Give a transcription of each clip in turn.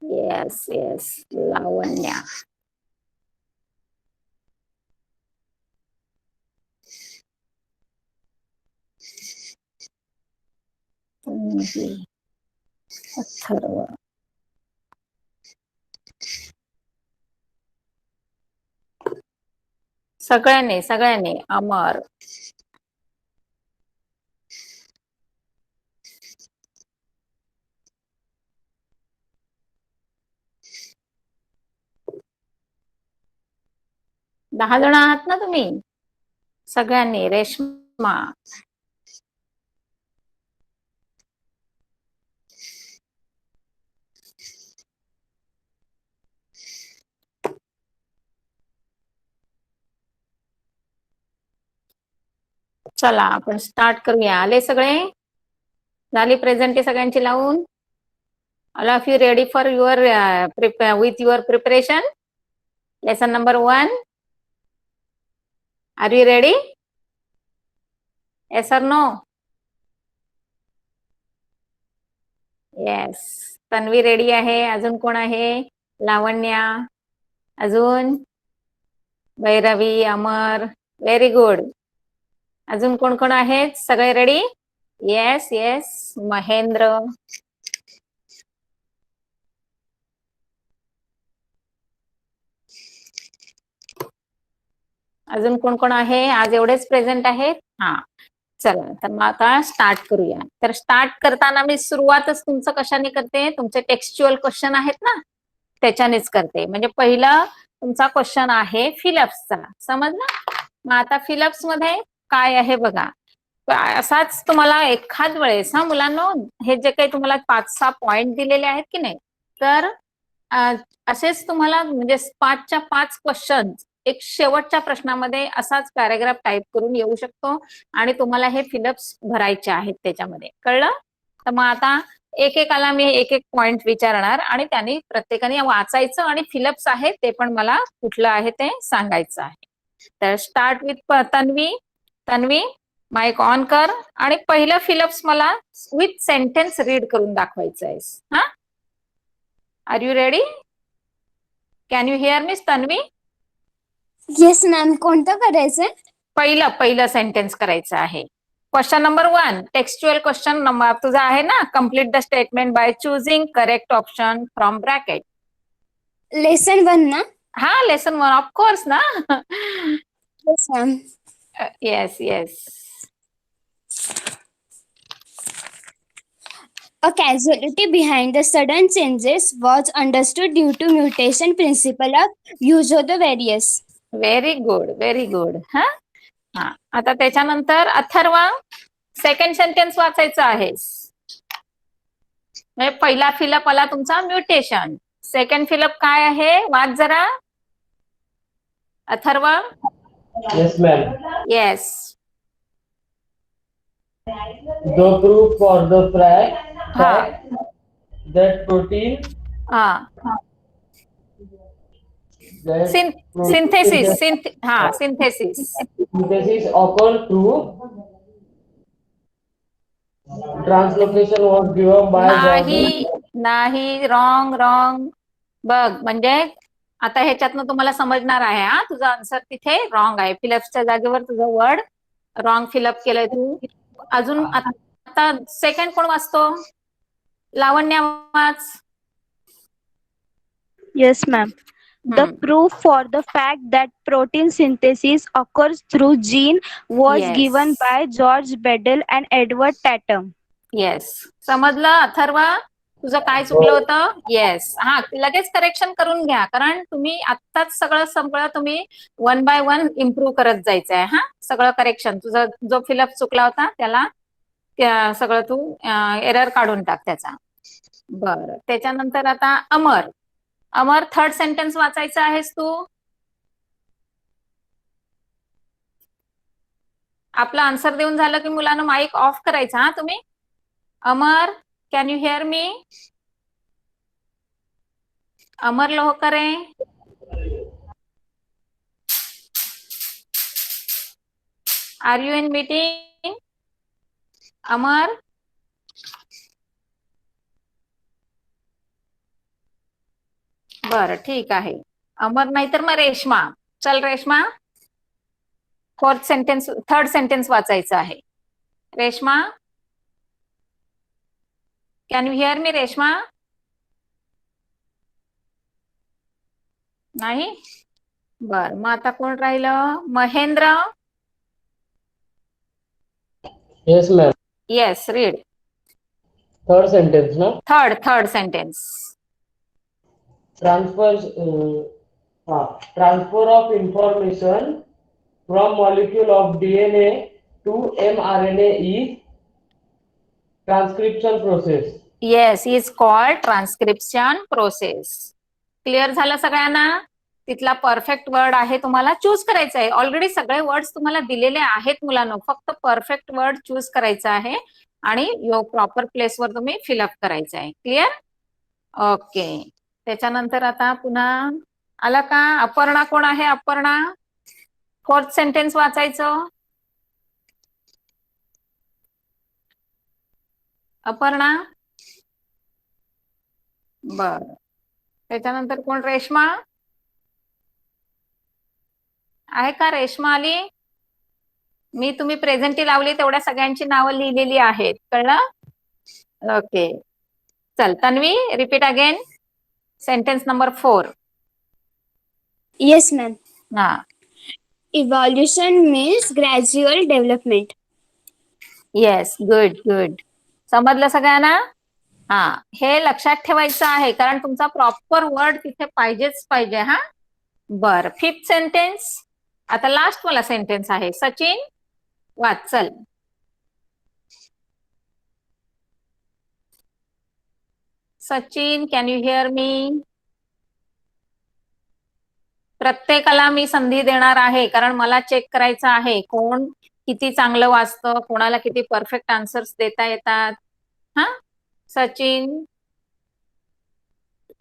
Yes yes, लावण्या. अथर्व. सगळ्यांनी अमर. दहा जण आहात ना तुम्ही सगळ्यांनी. रेश्मा. चला आपण स्टार्ट करूया. आले सगळे? झाली प्रेझेंटी सगळ्यांची लावून? All of you ready for your with your preparation? Lesson number 1. Are you ready? Yes और नो? येस. तन्वी रेडी आहे. अजून कोण आहे? लावण्या. अजून भैरवी, अमर. Very good. अजून कोण कोण आहेत? सगळे रेडी? Yes yes. महेंद्र. अजून कोण कोण आहे? आज एवढेच प्रेझेंट आहेत? हा. चला तर मग आता स्टार्ट करूया. तर स्टार्ट करताना मी सुरुवातच तुमचं कशाने करते? तुमचे टेक्स्च्युअल क्वेश्चन आहेत ना, त्याच्यानेच करते. म्हणजे पहिला तुमचा क्वेश्चन आहे फिलअप्सचा. समजला? मग आता फिलअप्स मध्ये काय आहे बघा. असाच तुम्हाला एखाद वेळेस मुलांनो, हे जे काही तुम्हाला 5-6 पॉइंट दिलेले आहेत की नाही, तर असेच तुम्हाला म्हणजे 5च्या 5 क्वेश्चन एक शेवटच्या प्रश्नामध्ये असाच पॅराग्राफ टाईप करून येऊ शकतो आणि तुम्हाला हे फिलअप्स भरायचे आहेत त्याच्यामध्ये. कळलं? तर मग आता एकेकाला मी एक पॉइंट विचारणार आणि त्यांनी प्रत्येकाने वाचायचं आणि फिलअप्स आहे ते पण मला कुठलं आहे ते सांगायचं आहे. तर start with Tanvi. Tanvi, mike on कर आणि पहिलं फिलअप्स मला विथ सेंटेन्स रीड करून दाखवायचं आहे. हा, are you ready? Can you hear me Tanvi? Yes ma'am. कोणतं करायचंय? पहिलं सेंटेन्स करायचं आहे. Question number 1, textual question number तुझा आहे ना. Complete the statement by choosing correct option from bracket. Lesson 1 ना? हा, लेसन 1 ऑफ कोर्स ना. Yes ma'am. Yes yes. A causality behind the sudden changes was understood due to mutation principle of यूझोदो-वेरियस. Very good, very good. हा हा. आता त्याच्यानंतर Atharva, second sentence वाचायचं आहे. पहिला फिलअप आला तुमचा म्युटेशन. सेकंड फिलअप काय आहे? वाच जरा Atharva. Yes, ma'am. Yes. The proof for the fact हा that protein हा. Synthesis. Synthesis synthesis occurs through translocation was given by नाही. रॉंग. बघ, म्हणजे आता ह्याच्यातनं तुम्हाला समजणार आहे. हा, तुझा आन्सर तिथे रॉंग आहे. फिलअप्सच्या जागेवर तुझं वर्ड रॉंग फिलअप केलंय तू. अजून आता सेकंड कोण वाचतो? लावण्या वाच. Yes, ma'am. The proof for the fact that protein synthesis occurs through gene was Yes. given by George Bedell and Edward Tatum. Yes. समजलं अथर्वा? तुझं काय चुकलं होतं? येस. हा, लगेच करेक्शन करून घ्या, कारण तुम्ही आत्ताच सगळं तुम्ही 1 by 1 इम्प्रूव्ह करत जायचं आहे. हा, सगळं करेक्शन. तुझा जो फिलअप चुकला होता त्याला सगळं तू एरर काढून टाक त्याचा. बरं, त्याच्यानंतर आता अमर. अमर, थर्ड सेंटेन्स वाचायचं आहेस तू. आपलं आन्सर देऊन झालं की मुलांना माईक ऑफ करायचा. हा तुम्ही. Amar, can you hear me? Amar Lohkare. Are you in meeting? Amar. बरं ठीक आहे. अमर नाही तर मग रेश्मा. चल रेश्मा, थर्ड सेंटेन्स वाचायचं आहे. रेश्मा, कॅन यू हिअर मी रेश्मा? नाही? बर, मग आता कोण राहिलं? Mahendra. Yes, ma'am. Yes, read. Third sentence, no? Third sentence. Transfer of information from molecule of DNA to mRNA is transcription process. Yes, is called transcription process. Clear झालं सगळ्यांना? तिथला परफेक्ट वर्ड आहे, तुम्हाला चूज करायचा आहे. ऑलरेडी सगळे words तुम्हाला दिलेले आहेत मुलांनो, फक्त परफेक्ट वर्ड चूज करायचा आहे आणि यो प्रॉपर प्लेसवर तुम्ही फिलअप करायचं आहे. क्लिअर? ओके. त्याच्यानंतर आता पुन्हा आला का? अपर्णा कोण आहे? अपर्णा, फोर्थ सेंटेन्स वाचायचं. अपर्णा. बर, त्याच्यानंतर कोण? रेश्मा आहे का? रेश्मा आली? मी तुम्ही प्रेझेंटी लावली तेवढ्या सगळ्यांची नावं लिहिलेली आहेत, कळलं? ओके. चल Tanvi, repeat again sentence number 4. Yes, ma'am. हा. Evolution means gradual development. Yes, good good. समजलं सगळ्यांना? हा, हे लक्षात ठेवायचं आहे कारण तुमचा प्रॉपर वर्ड तिथे पाहिजेच पाहिजे. हा, बर. फिफ्थ सेंटेन्स, आता लास्ट वाला सेंटेन्स आहे. सचिन वाच, चल. सचिन, कॅन यू हिअर मी? प्रत्येकाला मी संधी देणार आहे कारण मला चेक करायचं आहे कोण किती चांगलं वाचतं, कोणाला किती परफेक्ट आन्सर्स देता येतात. हा, सचिन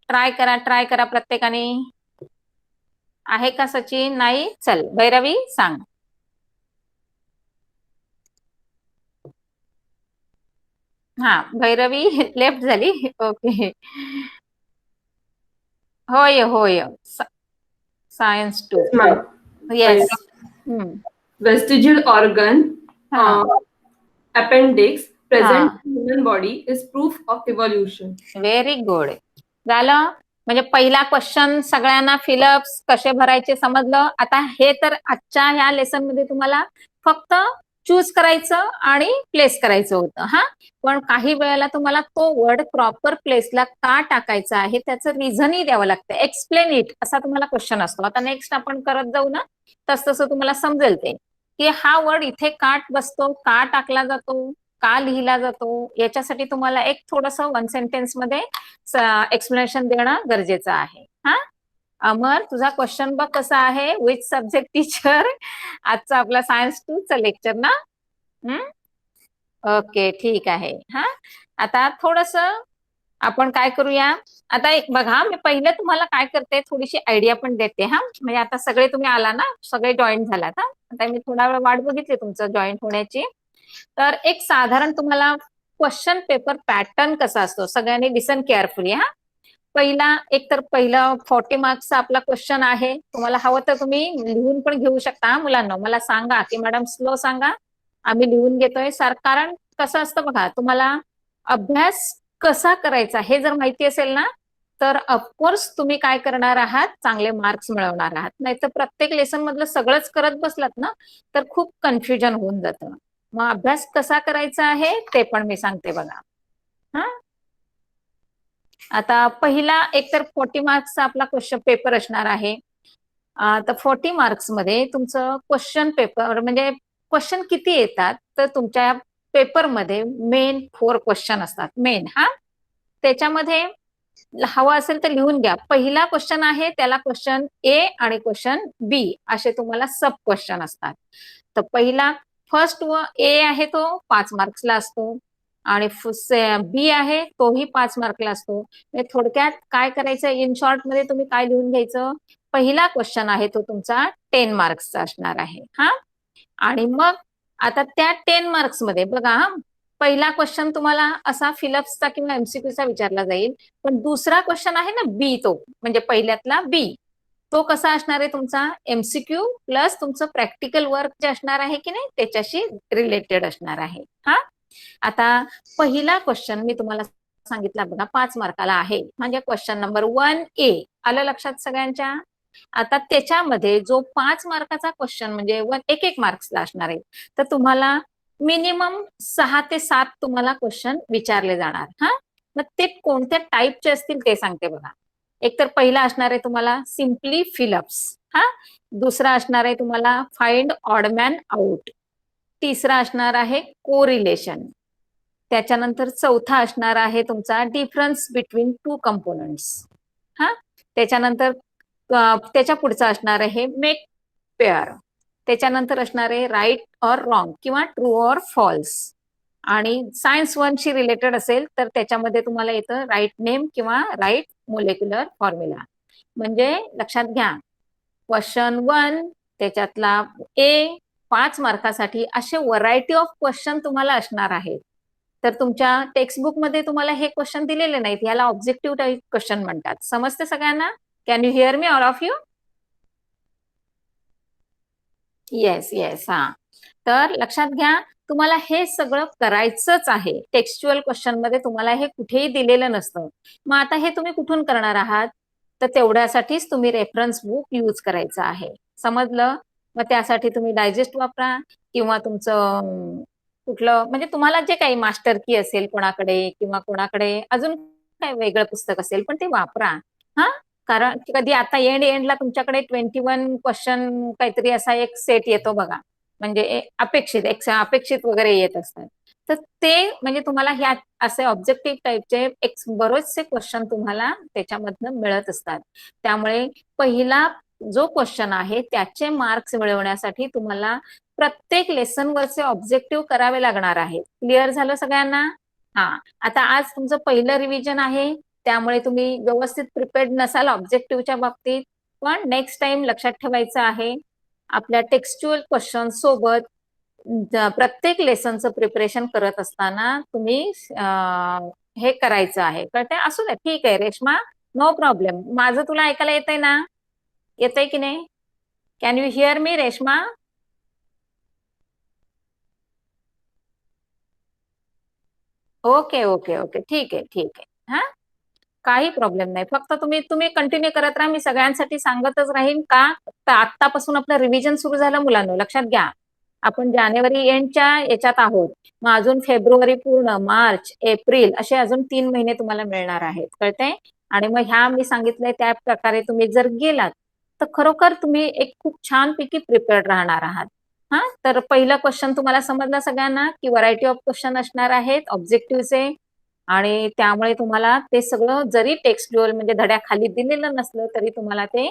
ट्राय करा प्रत्येकाने. आहे का सचिन? नाही? चल भैरवी सांग. हा, भैरवी लेफ्ट झाली. ओके. होय होय, science 2. Ma'am. Yes. Vestigial organ, हा. appendix present Ah. in human body is proof of evolution. Very good. झालं. म्हणजे पहिला क्वेश्चन सगळ्यांना फिलअप्स कसे भरायचे समजलं. आता हे तर आजच्या ह्या लेसन मध्ये तुम्हाला फक्त चूज करायचं आणि प्लेस करायचं होतं. हा, पण काही वेळेला तुम्हाला तो वर्ड प्रॉपर प्लेसला का टाकायचा आहे त्याचं रिझनही द्यावं लागतं. एक्सप्लेन इट असा तुम्हाला क्वेश्चन असतो. आता नेक्स्ट आपण करत जाऊ ना, तसं तुम्हाला समजेल ते की हा वर्ड इथे का बसतो, का टाकला जातो, का लिहिला जातो. याच्यासाठी तुम्हाला एक थोडंसं 1 सेंटेन्स मध्ये एक्सप्लेनेशन देणं गरजेचं आहे. हा, अमर तुझा क्वेश्चन बघ कसा आहे. Which subject teacher? आजचा आपला सायन्स 2चा लेक्चर ना? ओके, ठीक आहे. हा, आता थोडस आपण काय करूया. आता एक बघा, मी पहिले तुम्हाला काय करते, थोडीशी आयडिया पण देते. हा, म्हणजे आता सगळे तुम्ही आला ना, सगळे जॉईन झालात. हा, आता मी थोडा वेळ वाट बघितली तुमचं जॉईन होण्याची. तर एक साधारण तुम्हाला क्वेश्चन पेपर पॅटर्न कसा असतो सगळ्यांनी लिसन केअरफुली. हा, पहिला 40 मार्क्सचा आपला क्वेश्चन आहे. तुम्हाला हवं तर तुम्ही लिहून पण घेऊ शकता. मुलांना मला सांगा की मॅडम स्लो सांगा, आम्ही लिहून घेतोय सर. कारण कसं असतं बघा, तुम्हाला अभ्यास कसा करायचा हे जर माहिती असेल ना तर ऑफकोर्स तुम्ही काय करणार आहात, चांगले मार्क्स मिळवणार आहात. नाही तर प्रत्येक लेसन मधलं सगळंच करत बसलात ना तर खूप कन्फ्युजन होऊन जातं. मग अभ्यास कसा करायचा आहे ते पण मी सांगते बघा. हा, आता पहिला एकतर 40 मार्क्सचा आपला क्वेश्चन पेपर असणार आहे. तर 40 मार्क्स मध्ये तुमचं क्वेश्चन पेपर म्हणजे क्वेश्चन किती येतात तर तुमच्या पेपरमध्ये मेन 4 क्वेश्चन असतात. मेन. हा, त्याच्यामध्ये हवं असेल तर लिहून घ्या. पहिला क्वेश्चन आहे त्याला क्वेश्चन ए आणि क्वेश्चन बी असे तुम्हाला सब क्वेश्चन असतात. तर पहिला फर्स्ट ए आहे तो 5 मार्क्सला असतो आणि बी आहे तोही 5 मार्कला असतो. थोडक्यात काय करायचं, इन शॉर्ट मध्ये तुम्ही काय लिहून घ्यायचं, पहिला क्वेश्चन आहे तो तुमचा 10 मार्क्सचा असणार आहे. हा, आणि मग आता त्या 10 मार्क्स मध्ये बघा, पहिला क्वेश्चन तुम्हाला असा फिलअप्सचा किंवा एमसीक्यूचा विचारला जाईल, पण दुसरा क्वेश्चन आहे ना बी, तो म्हणजे पहिल्यातला बी, तो कसा असणार आहे तुमचा एमसीक्यू प्लस तुमचं प्रॅक्टिकल वर्क जे असणार आहे की नाही त्याच्याशी रिलेटेड असणार आहे. हा, आता पहिला क्वेश्चन मी तुम्हाला सांगितला बघा 5 मार्काला आहे, म्हणजे क्वेश्चन नंबर 1A आलं लक्षात सगळ्यांच्या. आता त्याच्यामध्ये जो 5 मार्काचा क्वेश्चन म्हणजे एक मार्क्सला असणार आहे, तर तुम्हाला मिनिमम 6 ते 7 तुम्हाला क्वेश्चन विचारले जाणार. हा, मग ते कोणत्या टाईपचे असतील ते सांगते बघा. एक तर पहिला असणार आहे तुम्हाला सिम्पली फिलअप्स, हा, दुसरा असणार आहे तुम्हाला फाइंड ऑड मॅन आउट, तिसरा असणार आहे कोरिलेशन, त्याच्यानंतर चौथा असणार आहे तुमचा डिफरन्स बिटवीन टू कंपोनंट्स. हा, त्याच्यानंतर त्याच्या पुढचा असणार आहे मेक पेअर, त्याच्यानंतर असणार आहे राईट ऑर रॉंग किंवा ट्रू ऑर फॉल्स, आणि सायन्स 1 शी रिलेटेड असेल तर त्याच्यामध्ये तुम्हाला येतं राईट नेम किंवा राईट मोलेक्युलर फॉर्म्युला. म्हणजे लक्षात घ्या, क्वेश्चन 1 त्याच्यातला ए 5 मार्कासाठी असे व्हरायटी ऑफ क्वेश्चन तुम्हाला असणार आहेत. तर तुमच्या टेक्स्टबुक मध्ये तुम्हाला हे क्वेश्चन दिलेले नाहीत, याला ऑब्जेक्टिव्ह टाईप क्वेश्चन म्हणतात. समजते सगळ्यांना? Can you hear me all of you? Yes yes. हा, तर लक्षात घ्या, तुम्हाला हे सगळं करायचंच आहे. टेक्स्च्युअल क्वेश्चन मध्ये तुम्हाला हे कुठेही दिलेलं नसतं. मग आता हे तुम्ही कुठून करणार आहात? तर तेवढ्यासाठीच तुम्ही रेफरन्स बुक यूज करायचं आहे. समजलं? मग त्यासाठी तुम्ही डायजेस्ट वापरा किंवा तुमचं कुठलं म्हणजे तुम्हाला जे काही मास्टर की असेल कोणाकडे किंवा कोणाकडे अजून काही वेगळं पुस्तक असेल पण ते वापरा. हा, कारण कधी आता एंडला तुमच्याकडे 21 क्वेश्चन काहीतरी असा एक सेट येतो बघा, म्हणजे अपेक्षित वगैरे येत असतात. तर ते म्हणजे तुम्हाला ह्या असे ऑब्जेक्टिव्ह टाईपचे बरेचसे क्वेश्चन तुम्हाला त्याच्यामधनं मिळत असतात. त्यामुळे पहिला जो क्वेश्चन आहे त्याचे मार्क्स मिळवण्यासाठी तुम्हाला प्रत्येक लेसनवरचे ऑब्जेक्टिव्ह करावे लागणार आहेत. क्लिअर झालं सगळ्यांना? हा, आता आज तुमचं पहिलं रिव्हिजन आहे, त्यामुळे तुम्ही व्यवस्थित प्रिपेअर्ड नसाल ऑब्जेक्टिव्हच्या बाबतीत, पण नेक्स्ट टाइम लक्षात ठेवायचं आहे आपल्या टेक्स्च्युअल क्वेश्चन सोबत प्रत्येक लेसनचं प्रिपरेशन करत असताना तुम्ही हे करायचं आहे. कळतंय? असू दे, ठीक आहे रेश्मा, नो प्रॉब्लेम. माझं तुला ऐकायला येतंय ना? येतंय की नाही? Can you hear me Reshma? Okay okay okay, ठीक आहे ठीक आहे. हा, काही प्रॉब्लेम नाही. फक्त तुम्ही कंटिन्यू करत राहा. मी सगळ्यांसाठी सांगतच राहीन का आतापासून आपलं रिव्हिजन सुरू झालं मुलांनो. लक्षात घ्या, आपण जानेवारी एंडच्या याच्यात आहोत. मग अजून फेब्रुवारी पूर्ण, मार्च, एप्रिल असे अजून 3 महिने तुम्हाला मिळणार आहेत. कळतंय? आणि मग ह्या मी सांगितलंय त्या प्रकारे तुम्ही जर गेलात तर खरोखर तुम्ही एक खूप छानपैकी प्रिपेअर्ड राहणार आहात. हा, तर पहिलं क्वेश्चन तुम्हाला समजलं सगळ्यांना की व्हरायटी ऑफ क्वेश्चन असणार आहेत ऑब्जेक्टिव्हचे, आणि त्यामुळे तुम्हाला ते सगळं जरी टेक्स्ट्युअल म्हणजे धड्याखाली दिलेलं नसलं तरी तुम्हाला ते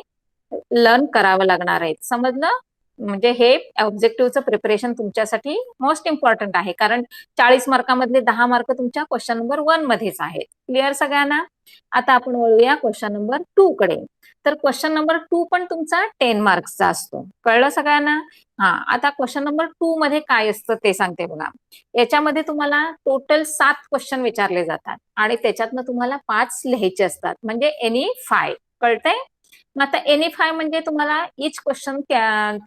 लर्न करावं लागणार आहे. समजलं? म्हणजे हे ऑब्जेक्टिव्हचं प्रिपरेशन तुमच्यासाठी मोस्ट इम्पॉर्टंट आहे, कारण 40 मार्कामधले 10 मार्क तुमच्या क्वेश्चन नंबर 1 मध्येच आहेत. क्लिअर सगळ्यांना? आता आपण वळूया क्वेश्चन नंबर 2 कडे. तर क्वेश्चन नंबर 2 पण तुमचा 10 मार्क्सचा असतो. कळलं सगळ्यांना? हा, आता क्वेश्चन नंबर 2 मध्ये काय असतं ते सांगते बघा. याच्यामध्ये तुम्हाला टोटल 7 क्वेश्चन विचारले जातात आणि त्याच्यातनं तुम्हाला 5 लिहायचे असतात, म्हणजे एनी 5. कळतंय? मग आता एनी 5 म्हणजे तुम्हाला इच क्वेश्चन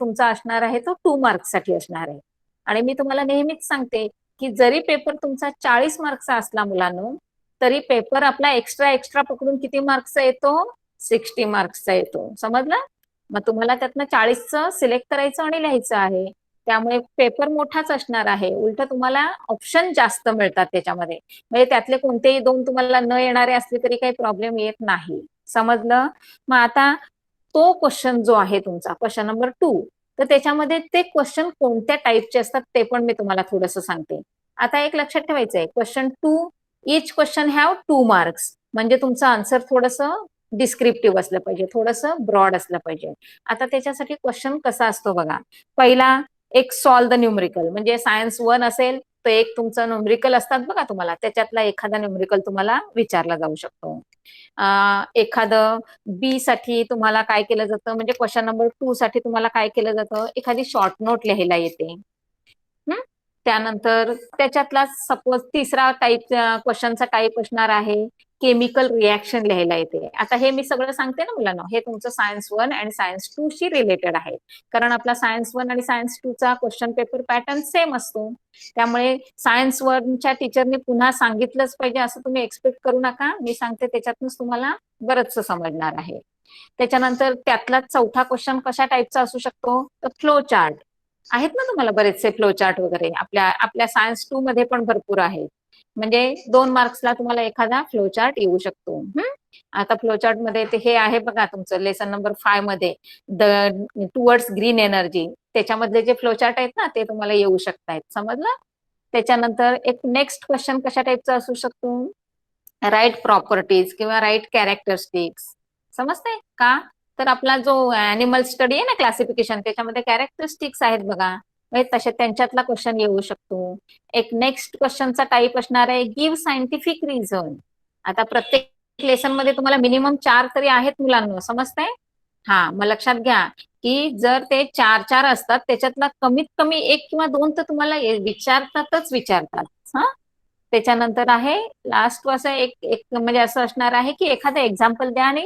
तुमचा असणार आहे तो 2 मार्क्ससाठी असणार आहे. आणि मी तुम्हाला नेहमीच सांगते की जरी पेपर तुमचा 40 मार्क्सचा असला मुलांनो, तरी पेपर आपला एक्स्ट्रा पकडून किती मार्क्सचा येतो? 60 मार्क्सचा येतो. समजलं? मग तुम्हाला त्यातनं 40चं सिलेक्ट करायचं आणि लिहायचं आहे. त्यामुळे पेपर मोठाच असणार आहे. उलट तुम्हाला ऑप्शन जास्त मिळतात त्याच्यामध्ये, म्हणजे त्यातले कोणतेही 2 तुम्हाला न येणारे असले तरी काही प्रॉब्लेम येत नाही. समजलं? मग आता तो क्वेश्चन जो आहे तुमचा क्वेश्चन नंबर 2, तर त्याच्यामध्ये ते क्वेश्चन कोणत्या टाईपचे असतात ते पण मी तुम्हाला थोडंसं सांगते. आता एक लक्षात ठेवायचं आहे, question 2 each question have 2 marks, म्हणजे तुमचं आन्सर थोडंसं डिस्क्रिप्टिव्ह असलं पाहिजे, थोडंसं ब्रॉड असलं पाहिजे. आता त्याच्यासाठी क्वेश्चन कसा असतो बघा. पहिला एक सॉल्व द न्यूमरिकल, म्हणजे सायन्स 1 असेल तर एक तुमचं न्यूमरिकल असतात बघा तुम्हाला, त्याच्यातला एखादा न्यूमरिकल तुम्हाला विचारला जाऊ शकतो. एखादं बी साठी तुम्हाला काय केलं जातं, म्हणजे क्वेश्चन नंबर 2 साठी तुम्हाला काय केलं जातं, एखादी शॉर्ट नोट लिहायला येते. त्यानंतर त्याच्यातला सपोज तिसरा टाईप क्वेश्चनचा टाईप असणार आहे केमिकल रिॲक्शन लिहायला येते. आता हे मी सगळं सांगते ना मुलांना, हे तुमचं सायन्स 1 आणि सायन्स 2 शी रिलेटेड आहे, कारण आपला सायन्स 1 आणि सायन्स 2 चा क्वेश्चन पेपर पॅटर्न सेम असतो. त्यामुळे सायन्स 1 च्या टीचरने पुन्हा सांगितलंच पाहिजे असं तुम्ही एक्सपेक्ट करू नका. मी सांगते त्याच्यातूनच तुम्हाला बरंचसं समजणार आहे. त्याच्यानंतर त्यातला चौथा क्वेश्चन कशा टाईपचा असू शकतो, तर फ्लो चार्ट आहेत ना तुम्हाला बरेचसे फ्लो चार्ट वगैरे आपल्या सायन्स 2 मध्ये पण भरपूर आहेत. म्हणजे 2 मार्क्सला तुम्हाला एखादा फ्लो चार्ट येऊ शकतो. आता फ्लो चार्ट मध्ये ते हे आहे बघा तुमचं लेसन नंबर 5 मध्ये टुवर्ड्स ग्रीन एनर्जी, त्याच्यामधले जे फ्लो चार्ट आहेत ना ते तुम्हाला येऊ शकतायत. समजलं? त्याच्यानंतर एक नेक्स्ट क्वेश्चन कशा टाईपचा असू शकतो, राईट प्रॉपर्टीज किंवा राईट कॅरेक्टरिस्टिक्स. समजते का? तर आपला जो ऍनिमल स्टडी आहे ना क्लासिफिकेशन, त्याच्यामध्ये कॅरेक्टरिस्टिक्स आहेत बघा, तसे त्यांच्यातला क्वेश्चन येऊ शकतो. एक नेक्स्ट क्वेश्चनचा टाईप असणार आहे गिव्ह सायंटिफिक रिझन. आता प्रत्येक लेसन मध्ये तुम्हाला मिनिमम 4 तरी आहेत मुलांना. समजतंय? हा, मग लक्षात घ्या की जर ते 4 असतात त्याच्यातला कमीत कमी 1 किंवा 2 तर तुम्हाला विचारतात. हा, त्याच्यानंतर आहे लास्ट असं एक म्हणजे असं असणार आहे की एखादं एक्झाम्पल द्या आणि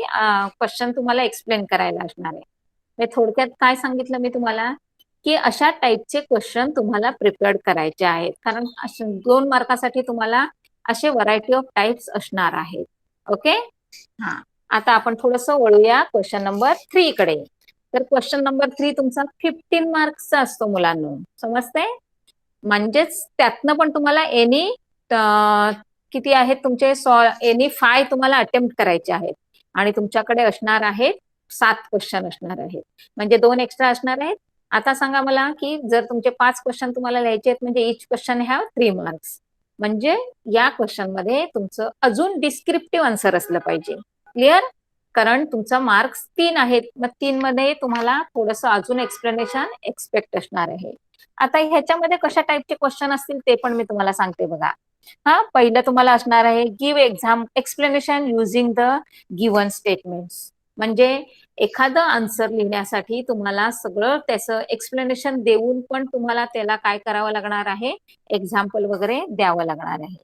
क्वेश्चन तुम्हाला एक्सप्लेन करायला असणार आहे. म्हणजे थोडक्यात काय सांगितलं मी तुम्हाला की अशा टाईपचे क्वेश्चन तुम्हाला प्रिपेअर्ड करायचे आहेत, कारण 2 मार्कासाठी तुम्हाला असे व्हरायटी ऑफ टाईप्स असणार आहेत. ओके. हा, आता आपण थोडंसं वळूया क्वेश्चन नंबर 3 कडे. तर क्वेश्चन नंबर 3 तुमचा 15 मार्क्सचा असतो मुलांना. समजतंय? म्हणजेच त्यातनं पण तुम्हाला किती आहेत तुमचे एनी 5 तुम्हाला अटेम्प्ट करायचे आहेत आणि तुमच्याकडे असणार आहेत 7 क्वेश्चन असणार आहेत, म्हणजे 2 एक्स्ट्रा असणार आहेत. आता सांगा मला की जर तुमचे 5 क्वेश्चन तुम्हाला लिहायचे आहेत म्हणजे इच क्वेश्चन हॅव 3 मार्क्स, म्हणजे या क्वेश्चन मध्ये तुमचं अजून डिस्क्रिप्टिव्ह आन्सर असलं पाहिजे. क्लिअर? कारण तुमचा मार्क्स 3 आहेत, मग 3 मध्ये तुम्हाला थोडंसं अजून एक्सप्लेनेशन एक्सपेक्ट असणार आहे. आता ह्याच्यामध्ये कशा टाईपचे क्वेश्चन असतील ते पण मी तुम्हाला सांगते बघा. हा, पहिलं तुम्हाला असणार आहे give explanation using the given statements. म्हणजे एखादं आन्सर लिहिण्यासाठी तुम्हाला सगळं त्याचं एक्सप्लेनेशन देऊन पण तुम्हाला त्याला काय करावं लागणार आहे, एक्झाम्पल वगैरे द्यावं लागणार आहे.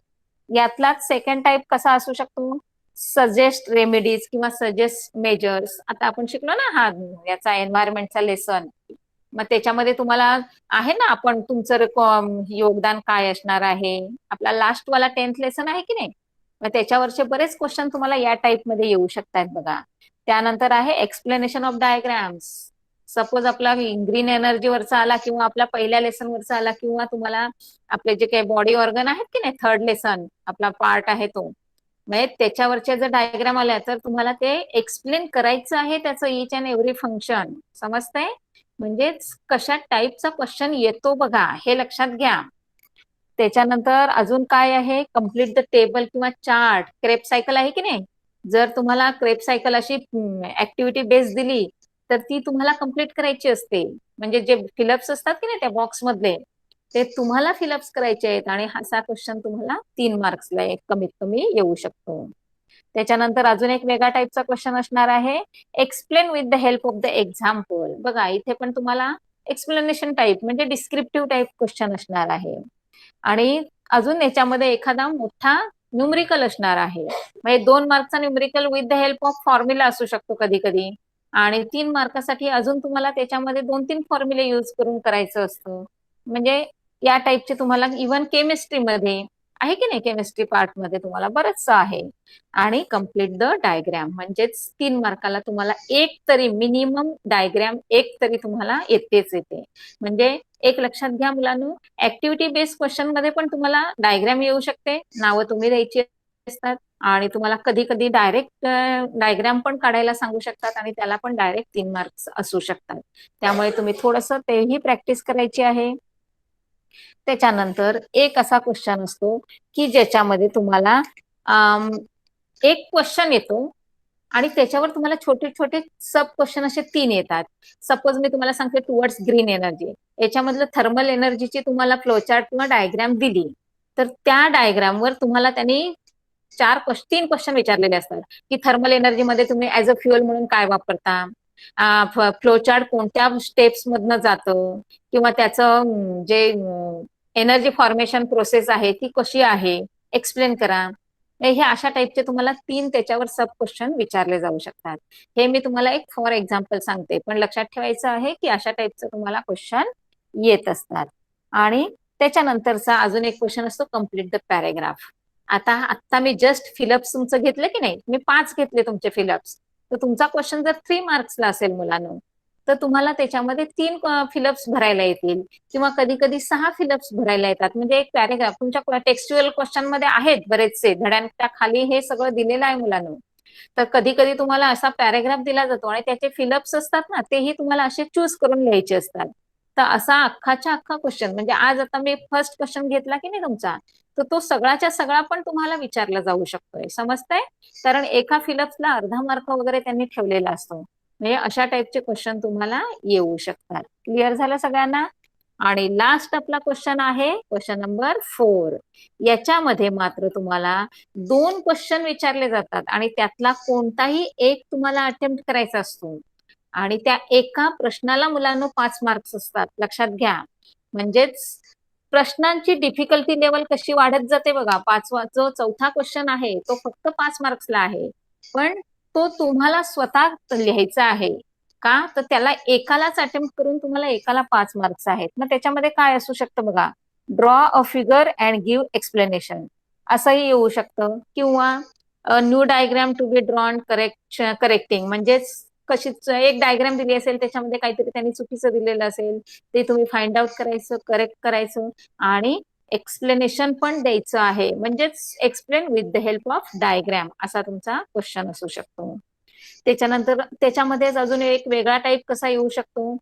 यातलाच सेकंड टाईप कसा असू शकतो, सजेस्ट रेमेडीज किंवा सजेस्ट मेजर्स. आता आपण शिकलो ना हा याचा एन्व्हायरमेंटचा लेसन, मग त्याच्यामध्ये तुम्हाला आहे ना आपण तुमचं योगदान काय असणार आहे, आपला लास्ट वाला 10th लेसन आहे की नाही, मग त्याच्यावरचे बरेच क्वेश्चन तुम्हाला या टाईप मध्ये येऊ शकतात बघा. त्यानंतर आहे एक्सप्लेनेशन ऑफ डायग्राम्स. सपोज आपला ग्रीन एनर्जी वरचा आला किंवा आपल्या पहिल्या लेसन वरचा आला किंवा तुम्हाला आपले जे काही बॉडी ऑर्गन आहेत की नाही, 3rd लेसन आपला पार्ट आहे तो, म्हणजे त्याच्यावरचे जर डायग्राम आल्या तर तुम्हाला ते एक्सप्लेन करायचं आहे त्याचं इच अँड एव्हरी फंक्शन. समजतंय? म्हणजेच कशा टाईपचा क्वेश्चन येतो बघा, हे लक्षात घ्या. त्याच्यानंतर अजून काय आहे, कम्प्लीट द टेबल किंवा चार्ट. क्रेप सायकल आहे की नाही, जर तुम्हाला क्रेप सायकल अशी ऍक्टिव्हिटी बेस दिली तर ती तुम्हाला कम्प्लीट करायची असते. म्हणजे जे फिलअप्स असतात की नाही त्या बॉक्स मधले, ते तुम्हाला फिलअप्स करायचे आहेत आणि असा क्वेश्चन तुम्हाला 3 मार्क्सला एक कमीत कमी येऊ शकतो. त्याच्यानंतर अजून एक वेगळा टाईपचा क्वेश्चन असणार आहे explain with the help of the example. बघा इथे पण तुम्हाला एक्सप्लेनेशन टाईप म्हणजे डिस्क्रिप्टिव्ह टाईप क्वेश्चन असणार आहे आणि अजून याच्यामध्ये एखादा मोठा न्यूमरिकल असणार आहे. म्हणजे 2 मार्कचा numerical with the help of formula असू शकतो कधी कधी, आणि 3 मार्कासाठी अजून तुम्हाला त्याच्यामध्ये 2-3 फॉर्म्युले यूज करून करायचं असतं. म्हणजे या टाईपचे तुम्हाला इव्हन केमिस्ट्रीमध्ये आहे की नाही, केमिस्ट्री पार्ट मध्ये तुम्हाला बरंचसं आहे. आणि कम्प्लीट द डायग्राम म्हणजेच 3 मार्काला तुम्हाला एक तरी मिनिमम डायग्राम एक तरी तुम्हाला येतेच येते. म्हणजे एक लक्षात घ्या मुलांनो, ऍक्टिव्हिटी बेस्ड क्वेश्चन मध्ये पण तुम्हाला डायग्राम येऊ शकते, नावं तुम्ही द्यायची असतात आणि तुम्हाला कधी कधी डायरेक्ट डायग्राम पण काढायला सांगू शकतात आणि त्याला पण डायरेक्ट 3 मार्क्स असू शकतात. त्यामुळे तुम्ही थोडंसं तेही प्रॅक्टिस करायची आहे. त्याच्यानंतर एक असा क्वेश्चन असतो की ज्याच्यामध्ये तुम्हाला एक क्वेश्चन येतो आणि त्याच्यावर तुम्हाला छोटे छोटे सब क्वेश्चन असे 3 येतात. सपोज मी तुम्हाला सांगते टुवर्ड्स ग्रीन एनर्जी, याच्यामधलं थर्मल एनर्जीची तुम्हाला फ्लोचार्ट किंवा डायग्राम दिली तर त्या डायग्रामवर तुम्हाला त्यांनी 3 क्वेश्चन विचारलेले असतात की थर्मल एनर्जीमध्ये तुम्ही ऍज अ फ्युअल म्हणून काय वापरता, फ्लोचार्ट कोणत्या स्टेप्स मधनं जातं किंवा त्याचं जे एनर्जी फॉर्मेशन प्रोसेस आहे ती कशी आहे, एक्सप्लेन करा. हे अशा टाईपचे तुम्हाला 3 त्याच्यावर सब क्वेश्चन विचारले जाऊ शकतात. हे मी तुम्हाला एक फॉर एक्झाम्पल सांगते, पण लक्षात ठेवायचं आहे की अशा टाईपचं तुम्हाला क्वेश्चन येत असतात. आणि त्याच्यानंतरचा अजून एक क्वेश्चन असतो कम्प्लीट द पॅरेग्राफ. आता मी जस्ट फिलअप्स तुमचं घेतलं की नाही, मी 5 घेतले तुमचे फिलअप्स, तर तुमचा क्वेश्चन जर 3 मार्क्सला असेल मुलांनो, तर तुम्हाला त्याच्यामध्ये 3 फिलअप्स भरायला येतील किंवा कधी कधी 6 फिलअप्स भरायला येतात. म्हणजे एक पॅरेग्राफ तुमच्या टेक्स्च्युअल क्वेश्चन मध्ये आहेत बरेचसे, धड्यांच्या खाली हे सगळं दिलेलं आहे मुलांनो. तर कधी कधी तुम्हाला असा पॅरेग्राफ दिला जातो आणि त्याचे फिलअप्स असतात ना, तेही तुम्हाला असे चूज करून लिहायचे असतात. तर असा अख्खाच्या अख्खा क्वेश्चन, म्हणजे आज आता मी फर्स्ट क्वेश्चन घेतला की नाही तुमचा, तर तो सगळाच्या सगळा पण तुम्हाला विचारला जाऊ शकतोय. समजतंय? कारण एका फिलअप्सला अर्धा मार्क वगैरे त्यांनी ठेवलेला असतो. म्हणजे अशा टाईपचे क्वेश्चन तुम्हाला येऊ शकतात. क्लिअर झालं सगळ्यांना? आणि लास्ट आपला क्वेश्चन आहे क्वेश्चन नंबर 4. याच्यामध्ये मात्र तुम्हाला 2 क्वेश्चन विचारले जातात आणि त्यातला कोणताही एक तुम्हाला अटेम्प्ट करायचा असतो. आणि त्या एका प्रश्नाला मुलांना 5 मार्क्स असतात. लक्षात घ्या. म्हणजेच प्रश्नांची डिफिकल्टी लेवल कशी वाढत जाते बघा. जो चौथा क्वेश्चन आहे तो फक्त 5 मार्क्सला आहे, पण तो तुम्हाला स्वतः लिहायचा आहे. का? तर त्याला एकालाच अटेम्प्ट करून तुम्हाला एकाला 5 मार्क्स आहेत. मग त्याच्यामध्ये काय असू शकतं बघा, draw a figure and give explanation असंही येऊ शकतं, किंवा new diagram to be drawn correcting, म्हणजेच कशीच एक डायग्राम दिली असेल त्याच्यामध्ये काहीतरी त्यांनी चुकीचं दिलेलं असेल, ते तुम्ही फाइंड आउट करायचं, करेक्ट करायचं आणि एक्सप्लेनेशन पण द्यायचं आहे. म्हणजेच explain with the help of diagram असा तुमचा क्वेश्चन असू शकतो. त्याच्यानंतर त्याच्यामध्येच अजून एक वेगळा टाईप कसा येऊ शकतो,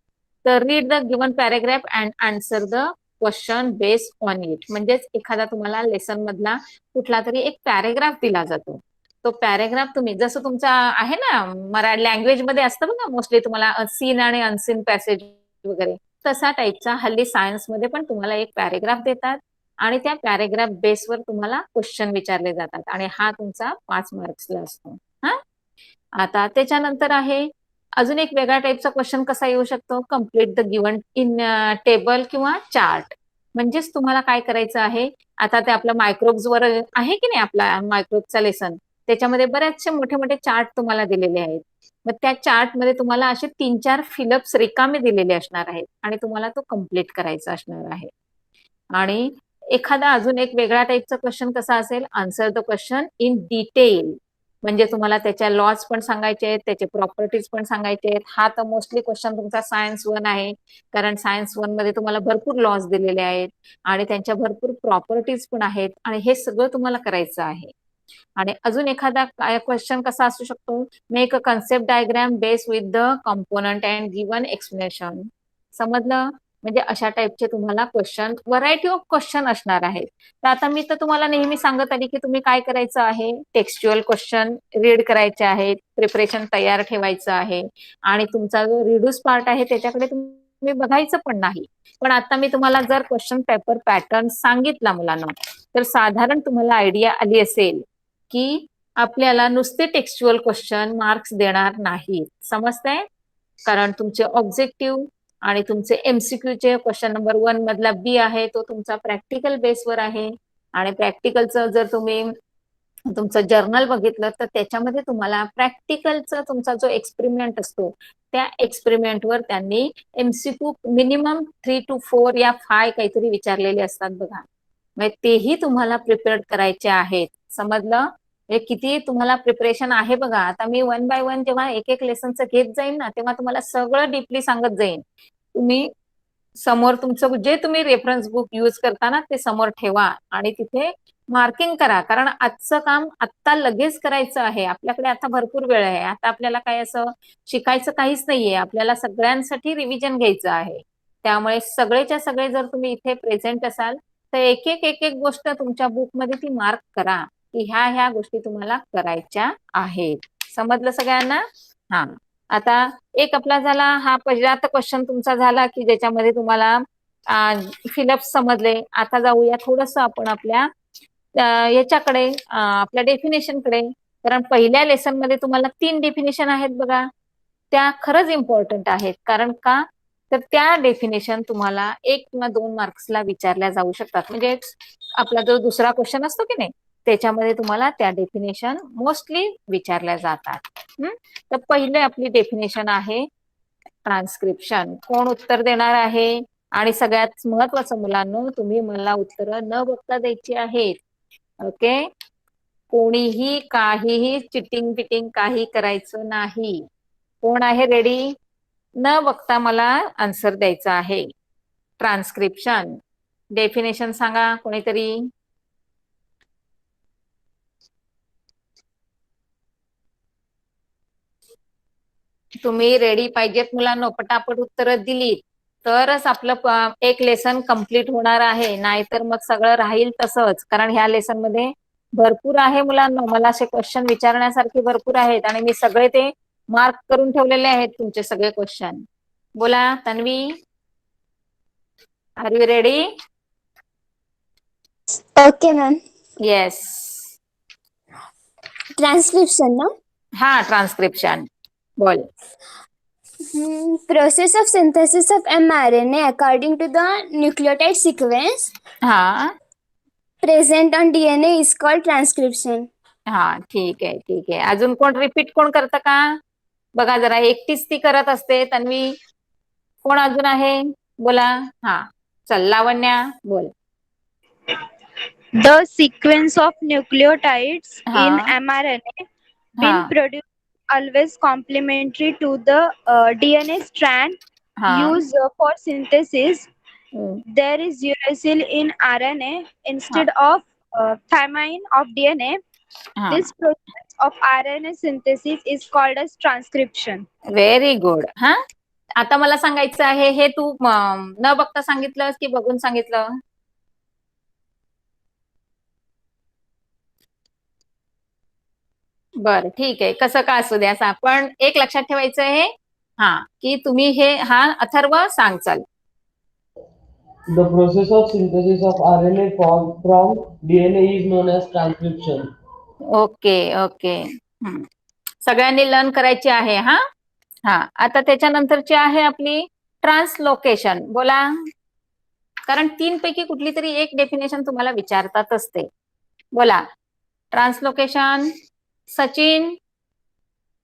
तर read the given paragraph and answer the question based on it. म्हणजेच एखादा तुम्हाला लेसन मधला कुठला तरी एक पॅरेग्राफ दिला जातो, तो पॅरेग्राफ तुम्ही जसं तुमचा आहे ना मराठी लँग्वेज मध्ये असतं बघा, मोस्टली तुम्हाला सीन आणि अनसीन पॅसेज वगैरे, तसा टाईपचा हल्ली सायन्स मध्ये पण तुम्हाला एक पॅरेग्राफ देतात आणि त्या पॅरेग्राफ बेसवर तुम्हाला क्वेश्चन विचारले जातात आणि हा तुमचा 5 मार्क्सला असतो. हा, आता त्याच्यानंतर आहे अजून एक वेगळा टाईपचा क्वेश्चन कसा येऊ शकतो, complete the given in table किंवा चार्ट. म्हणजेच तुम्हाला काय करायचं आहे, आता ते आपल्या मायक्रोब्स वर आहे की नाही, आपला मायक्रोबचा लेसन, त्याच्यामध्ये बरेचसे मोठे मोठे चार्ट तुम्हाला दिलेले आहेत. मग त्या चार्ट मध्ये तुम्हाला असे 3-4 फिलअप्स रिकामे दिलेले असणार आहेत आणि तुम्हाला तो कम्प्लीट करायचा असणार आहे. आणि एखादा अजून एक वेगळा टाईपचा क्वेश्चन कसा असेल, answer the question in detail. म्हणजे तुम्हाला त्याच्या लॉज पण सांगायचे आहेत, त्याचे प्रॉपर्टीज पण सांगायचे आहेत. हा तर मोस्टली क्वेश्चन तुमचा सायन्स 1 आहे, कारण सायन्स 1 मध्ये तुम्हाला भरपूर लॉज दिलेले आहेत आणि त्यांच्या भरपूर प्रॉपर्टीज पण आहेत आणि हे सगळं तुम्हाला करायचं आहे. आणि अजून एखादा क्वेश्चन कसा असू शकतो, make a concept diagram base with the component and given explanation. समजलं? म्हणजे अशा टाईपचे तुम्हाला क्वेश्चन, व्हरायटी ऑफ क्वेश्चन असणार आहेत. तर आता मी तर तुम्हाला नेहमी सांगत आली की तुम्ही काय करायचं आहे, टेक्स्च्युअल क्वेश्चन रीड करायचे आहेत, प्रिपरेशन तयार ठेवायचं आहे आणि तुमचा जो रिड्यूस पार्ट आहे त्याच्याकडे तुम्ही बघायचं पण नाही. पण आता मी तुम्हाला जर क्वेश्चन पेपर पॅटर्न सांगितला मुलांना, तर साधारण तुम्हाला आयडिया आली असेल की आपल्याला नुसते टेक्स्च्युअल क्वेश्चन मार्क्स देणार नाहीत. समजतंय? कारण तुमचे ऑब्जेक्टिव्ह आणि तुमचे एमसीक्यूचे क्वेश्चन नंबर 1 मधला बी आहे तो तुमचा प्रॅक्टिकल बेसवर आहे आणि प्रॅक्टिकलचं जर तुम्ही तुमचं जर्नल बघितलं तर त्याच्यामध्ये तुम्हाला प्रॅक्टिकलचा तुमचा जो एक्सपेरिमेंट असतो त्या एक्सपेरिमेंटवर त्यांनी एमसीक्यू मिनिमम 3 to 4 या 5 काहीतरी विचारलेले असतात बघा. म्हणजे तेही तुम्हाला प्रिपेअर करायचे आहेत. समजलं? हे किती तुम्हाला प्रिपरेशन आहे बघा. आता मी 1 by 1 जेव्हा एक एक लेसनचं घेत जाईन ना, तेव्हा तुम्हाला सगळं डीपली सांगत जाईन. तुम्ही समोर तुमचं जे तुम्ही रेफरन्स बुक यूज करता ना ते समोर ठेवा आणि तिथे मार्किंग करा, कारण आजचं काम आत्ता लगेच करायचं आहे. आपल्याकडे आता भरपूर वेळ आहे. आता आपल्याला काय असं शिकायचं काहीच नाहीये, आपल्याला सगळ्यांसाठी रिव्हिजन घ्यायचं आहे. त्यामुळे सगळेच्या सगळे जर तुम्ही इथे प्रेझेंट असाल तर एक एक गोष्ट तुमच्या बुकमध्ये ती मार्क करा की ह्या गोष्टी तुम्हाला करायच्या आहेत. समजलं सगळ्यांना? हा, आता एक आपला झाला हा पहिला क्वेश्चन तुमचा झाला की ज्याच्यामध्ये तुम्हाला फिलअप समजले. आता जाऊया थोडस आपण आपल्या याच्याकडे, आपल्या डेफिनेशनकडे. कारण पहिल्या लेसन मध्ये तुम्हाला 3 डेफिनेशन आहेत बघा, त्या खरंच इम्पॉर्टंट आहेत. कारण का, तर त्या डेफिनेशन तुम्हाला 1 किंवा 2 मार्क्सला विचारल्या जाऊ शकतात. म्हणजे आपला जो दुसरा क्वेश्चन असतो की नाही, त्याच्यामध्ये तुम्हाला त्या डेफिनेशन मोस्टली विचारल्या जातात. तर पहिले आपली डेफिनेशन आहे ट्रान्स्क्रिप्शन. कोण उत्तर देणार आहे? आणि सगळ्यात महत्वाचं मुलांनो, तुम्ही मला उत्तरं न बघता द्यायची आहेत. ओके, कोणीही काहीही चिटिंग पिटिंग काही करायचं नाही. कोण आहे रेडी? न बघता मला आन्सर द्यायचा आहे. ट्रान्स्क्रिप्शन डेफिनेशन सांगा कोणीतरी. तुम्ही रेडी पाहिजेत मुलांनो, पटापट उत्तरं दिली तरच आपलं एक लेसन कंप्लीट होणार आहे, नाहीतर मग सगळं राहील तसंच. कारण ह्या लेसन मध्ये भरपूर आहे मुलांनो, मला असे क्वेश्चन विचारण्यासारखे भरपूर आहेत आणि मी सगळे ते मार्क करून ठेवलेले आहेत तुमचे सगळे क्वेश्चन. बोला Tanvi, are you ready? Okay, ma'am. Yes. Transcription, no? हा, ट्रान्स्क्रिप्शन बोल. Process of synthesis of mRNA according to the nucleotide sequence हा present on DNA is called transcription. हा, ठीक आहे ठीक आहे. अजून कोण रिपीट कोण करतं का? बघा जरा, एकटीच ती करत असते तन्वी. कोण अजून आहे? बोला. हा, चल लावण्या बोल. The sequence of nucleotides हाँ. in mRNA हाँ. been produced always complementary to the DNA strand हा. used for synthesis. हम्म. There is uracil in RNA instead of thymine of DNA. हा, This process of RNA synthesis is called as transcription. Very good. हा, आता मला सांगायचं आहे, हे तू न बघता सांगितलंस की बघून सांगितलं? बर, ठीक आहे. कसं का असू द्या, पण एक लक्षात ठेवायचं आहे हा, की तुम्ही हे हा अथर्व सांग. चल. The process of synthesis of RNA from DNA is known as transcription. Okay okay. सगळ्यांनी लर्न करायची आहे. हा हा, आता त्याच्यानंतरची आहे आपली ट्रान्सलोकेशन. बोला, कारण 3 पैकी कुठली तरी एक डेफिनेशन तुम्हाला विचारतातच ते. बोला ट्रान्सलोकेशन. सचिन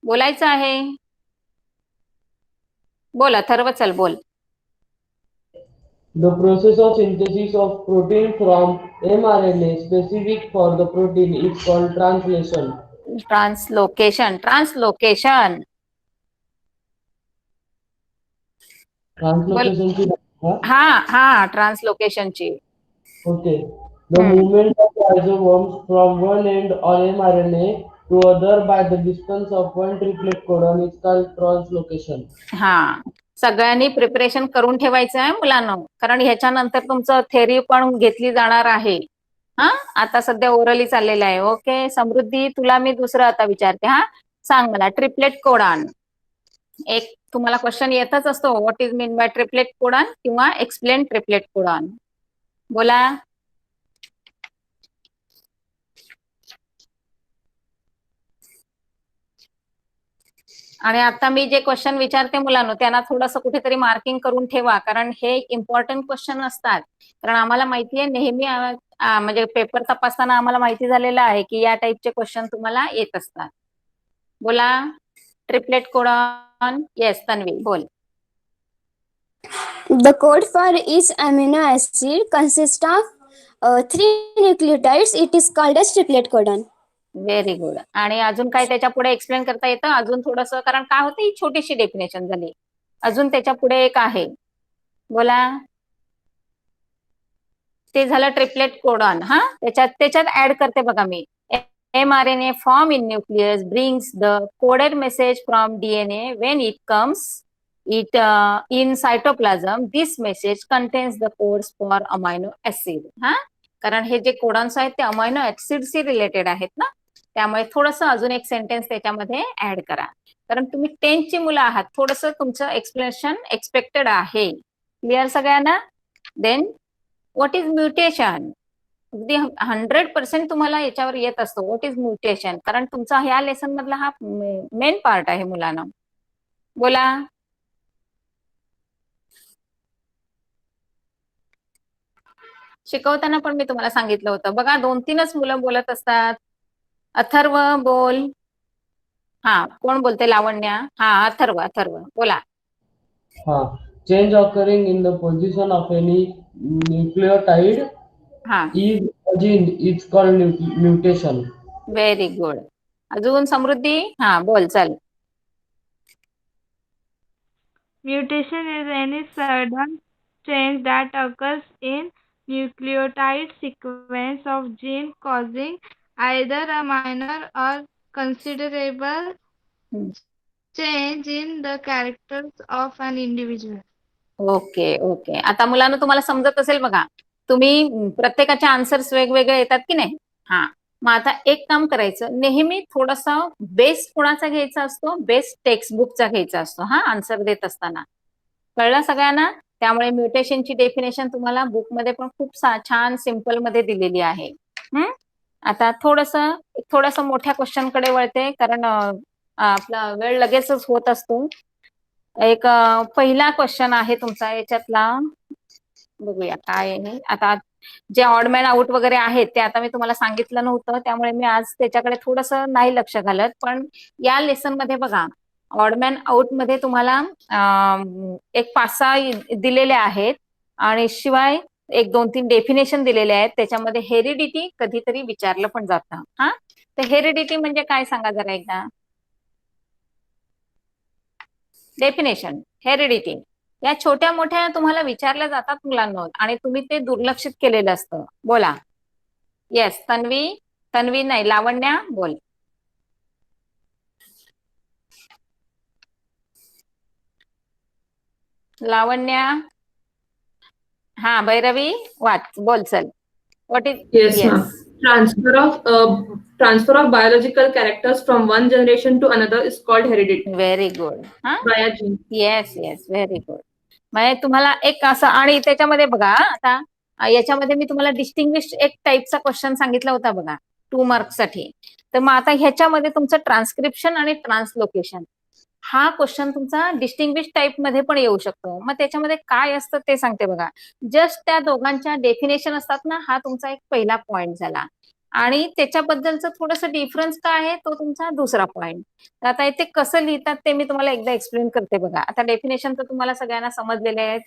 बोलायचं आहे. बोल अथर्व, चल बोल. The process of synthesis of protein from mRNA specific for the protein is called translation. Translocation. Translocation Translocation की हा हा, ट्रान्सलोकेशनची. Okay. The movement of ribosomes from one end on mRNA to other by the distance of one triplet codon is called translocation. हा, सगळ्यांनी preparation करून ठेवायचं आहे मुलांना, कारण ह्याच्यानंतर तुमचं थेअरी पण घेतली जाणार आहे. हा, आता सध्या ओरली चाललेलं आहे. ओके समृद्धी, तुला मी दुसरं आता विचारते. हा, सांग मला ट्रिपलेट कोडॉन. एक तुम्हाला क्वेश्चन येतच असतो, what is mean by triplet codon किंवा एक्सप्लेन ट्रिपलेट कोडॉन. बोला. आणि आता मी जे क्वेश्चन विचारते मुलांना, त्यांना थोडंसं कुठेतरी मार्किंग करून ठेवा, कारण हे इम्पॉर्टंट क्वेश्चन असतात. कारण आम्हाला माहिती आहे, नेहमी म्हणजे पेपर तपासताना आम्हाला माहिती झालेलं आहे की या टाईपचे क्वेश्चन तुम्हाला येत असतात. बोला ट्रिपलेट कोडॉन. येस तन्वी बोल. The code for each amino acid consists of 3 nucleotides. It is called as triplet codon. Very good. आणि अजून काय त्याच्या पुढे एक्सप्लेन करता येतं अजून थोडंसं, कारण काय होतं, ही छोटीशी डेफिनेशन झाली. अजून त्याच्या पुढे एक आहे. बोला. ते झालं ट्रिपलेट कोडॉन. हा, त्याच्यात ऍड करते बघा मी. mRNA form in nucleus brings the coded message from DNA when it comes in cytoplasm. This message contains the codes for amino acid. हा, कारण हे जे कोडॉन्स आहेत ते अमायनो ऍसिडशी रिलेटेड आहेत ना, त्यामुळे थोडंसं अजून एक सेंटेन्स त्याच्यामध्ये ऍड करा. कारण तुम्ही 10th ची मुलं आहात, थोडंसं तुमचं एक्सप्लेनेशन एक्सपेक्टेड आहे. क्लिअर सगळ्यांना? Then what is mutation. अगदी 100% तुम्हाला याच्यावर येत असतो व्हॉट इज म्युटेशन, कारण तुमचा ह्या लेसन मधला हा मेन पार्ट आहे मुलांना. बोला. शिकवताना पण मी तुम्हाला सांगितलं होतं बघा, 2-3च मुलं बोलत असतात. अथर्व बोल. हा, कोण बोलते? लावण्या. हा, अथर्व बोला. Change occurring in the position of any nucleotide हा, is a gene is called mutation. Very good. अजून समृद्धी. हा, बोल चल. Mutation is any sudden change that occurs in nucleotide sequence of gene causing either a minor or considerable हम्म. change in the characters of an individual. Okay. आता मुलांना तुम्हाला समजत असेल बघा. तुम्ही प्रत्येकाचे आन्सर्स वेगवेगळे येतात की नाही? हा, मग आता एक काम करायचं, नेहमी थोडासा बेस कोणाचा घ्यायचा असतो? बेस टेक्स्टबुकचा घ्यायचा असतो हा, आन्सर देत असताना. कळलं सगळ्यांना? त्यामुळे म्युटेशनची डेफिनेशन तुम्हाला बुकमध्ये पण खूप छान सिम्पल मध्ये दिलेली आहे. आता थोडस मोठ्या क्वेश्चन कडे वळते, कारण आपला वेळ लगेचच होत असतो. एक पहिला क्वेश्चन आहे तुमचा याच्यातला, बघूया काय आहे. आता जे ऑडमॅन आउट वगैरे आहेत ते आता मी तुम्हाला सांगितलं नव्हतं, त्यामुळे मी आज त्याच्याकडे थोडस नाही लक्ष घालत. पण या लेसन मध्ये बघा, ऑडमॅन आउट मध्ये तुम्हाला एक 5-6 दिलेले आहेत आणि शिवाय 1-2-3 डेफिनेशन दिलेले आहेत. त्याच्यामध्ये हेरिडिटी कधीतरी विचारलं पण जातं. हा, तर हेरिडिटी म्हणजे काय सांगा जरा एकदा. डेफिनेशन हेरिडिटी या छोट्या मोठ्या तुम्हाला विचारल्या जातात मुलांना आणि तुम्ही ते दुर्लक्षित केलेलं असतं. बोला. येस, तन्वी नाही, लावण्या बोल. लावण्या. हा, भैरवी वाच, बोल चल. What is? Yes, ma'am. Transfer of biological characters from one generation to another is called heredity. Very good. हा, Via gene. Yes, very good. म्हणजे तुम्हाला एक असं, आणि त्याच्यामध्ये बघा आता याच्यामध्ये मी तुम्हाला डिस्टिंग्विश एक टाईपचा क्वेश्चन सांगितला होता बघा, 2 मार्क्स साठी. तर मग आता ह्याच्यामध्ये तुमचं ट्रान्सक्रिप्शन आणि ट्रान्सलोकेशन हा क्वेश्चन तुमचा डिस्टिंग्विश टाईप मध्ये पण येऊ शकतो. मग त्याच्यामध्ये काय असतं ते सांगते बघा. जस्ट त्या दोघांच्या डेफिनेशन असतात ना, हा तुमचा एक पहिला पॉइंट झाला. आणि त्याच्याबद्दलचं थोडंसं डिफरन्स काय आहे तो तुमचा दुसरा पॉइंट. तर आता इथे कसं लिहितात ते मी तुम्हाला एकदा एक्सप्लेन करते बघा. आता डेफिनेशन तर तुम्हाला सगळ्यांना समजलेले आहेत,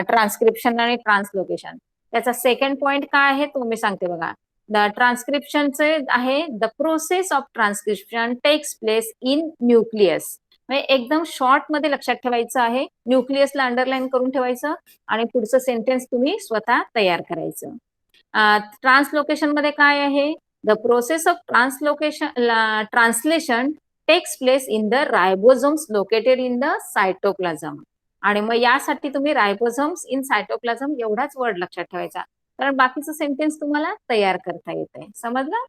ट्रान्सक्रिप्शन आणि ट्रान्सलोकेशन. त्याचा सेकंड पॉइंट काय आहे तो मी सांगते बघा. द ट्रान्सक्रिप्शनचे आहे, the process of transcription takes place in nucleus. म्हणजे एकदम शॉर्ट मध्ये लक्षात ठेवायचं आहे, न्यूक्लियसला अंडरलाईन करून ठेवायचं आणि पुढचं सेंटेन्स तुम्ही स्वतः तयार करायचं. ट्रान्सलोकेशन मध्ये काय आहे, the process of translation takes place in the ribosomes located in the cytoplasm. आणि मग यासाठी तुम्ही रायबोझोम्स इन सायटोप्लाझम एवढाच वर्ड लक्षात ठेवायचा, कारण बाकीचं सेंटेन्स तुम्हाला तयार करता येते. समजलं?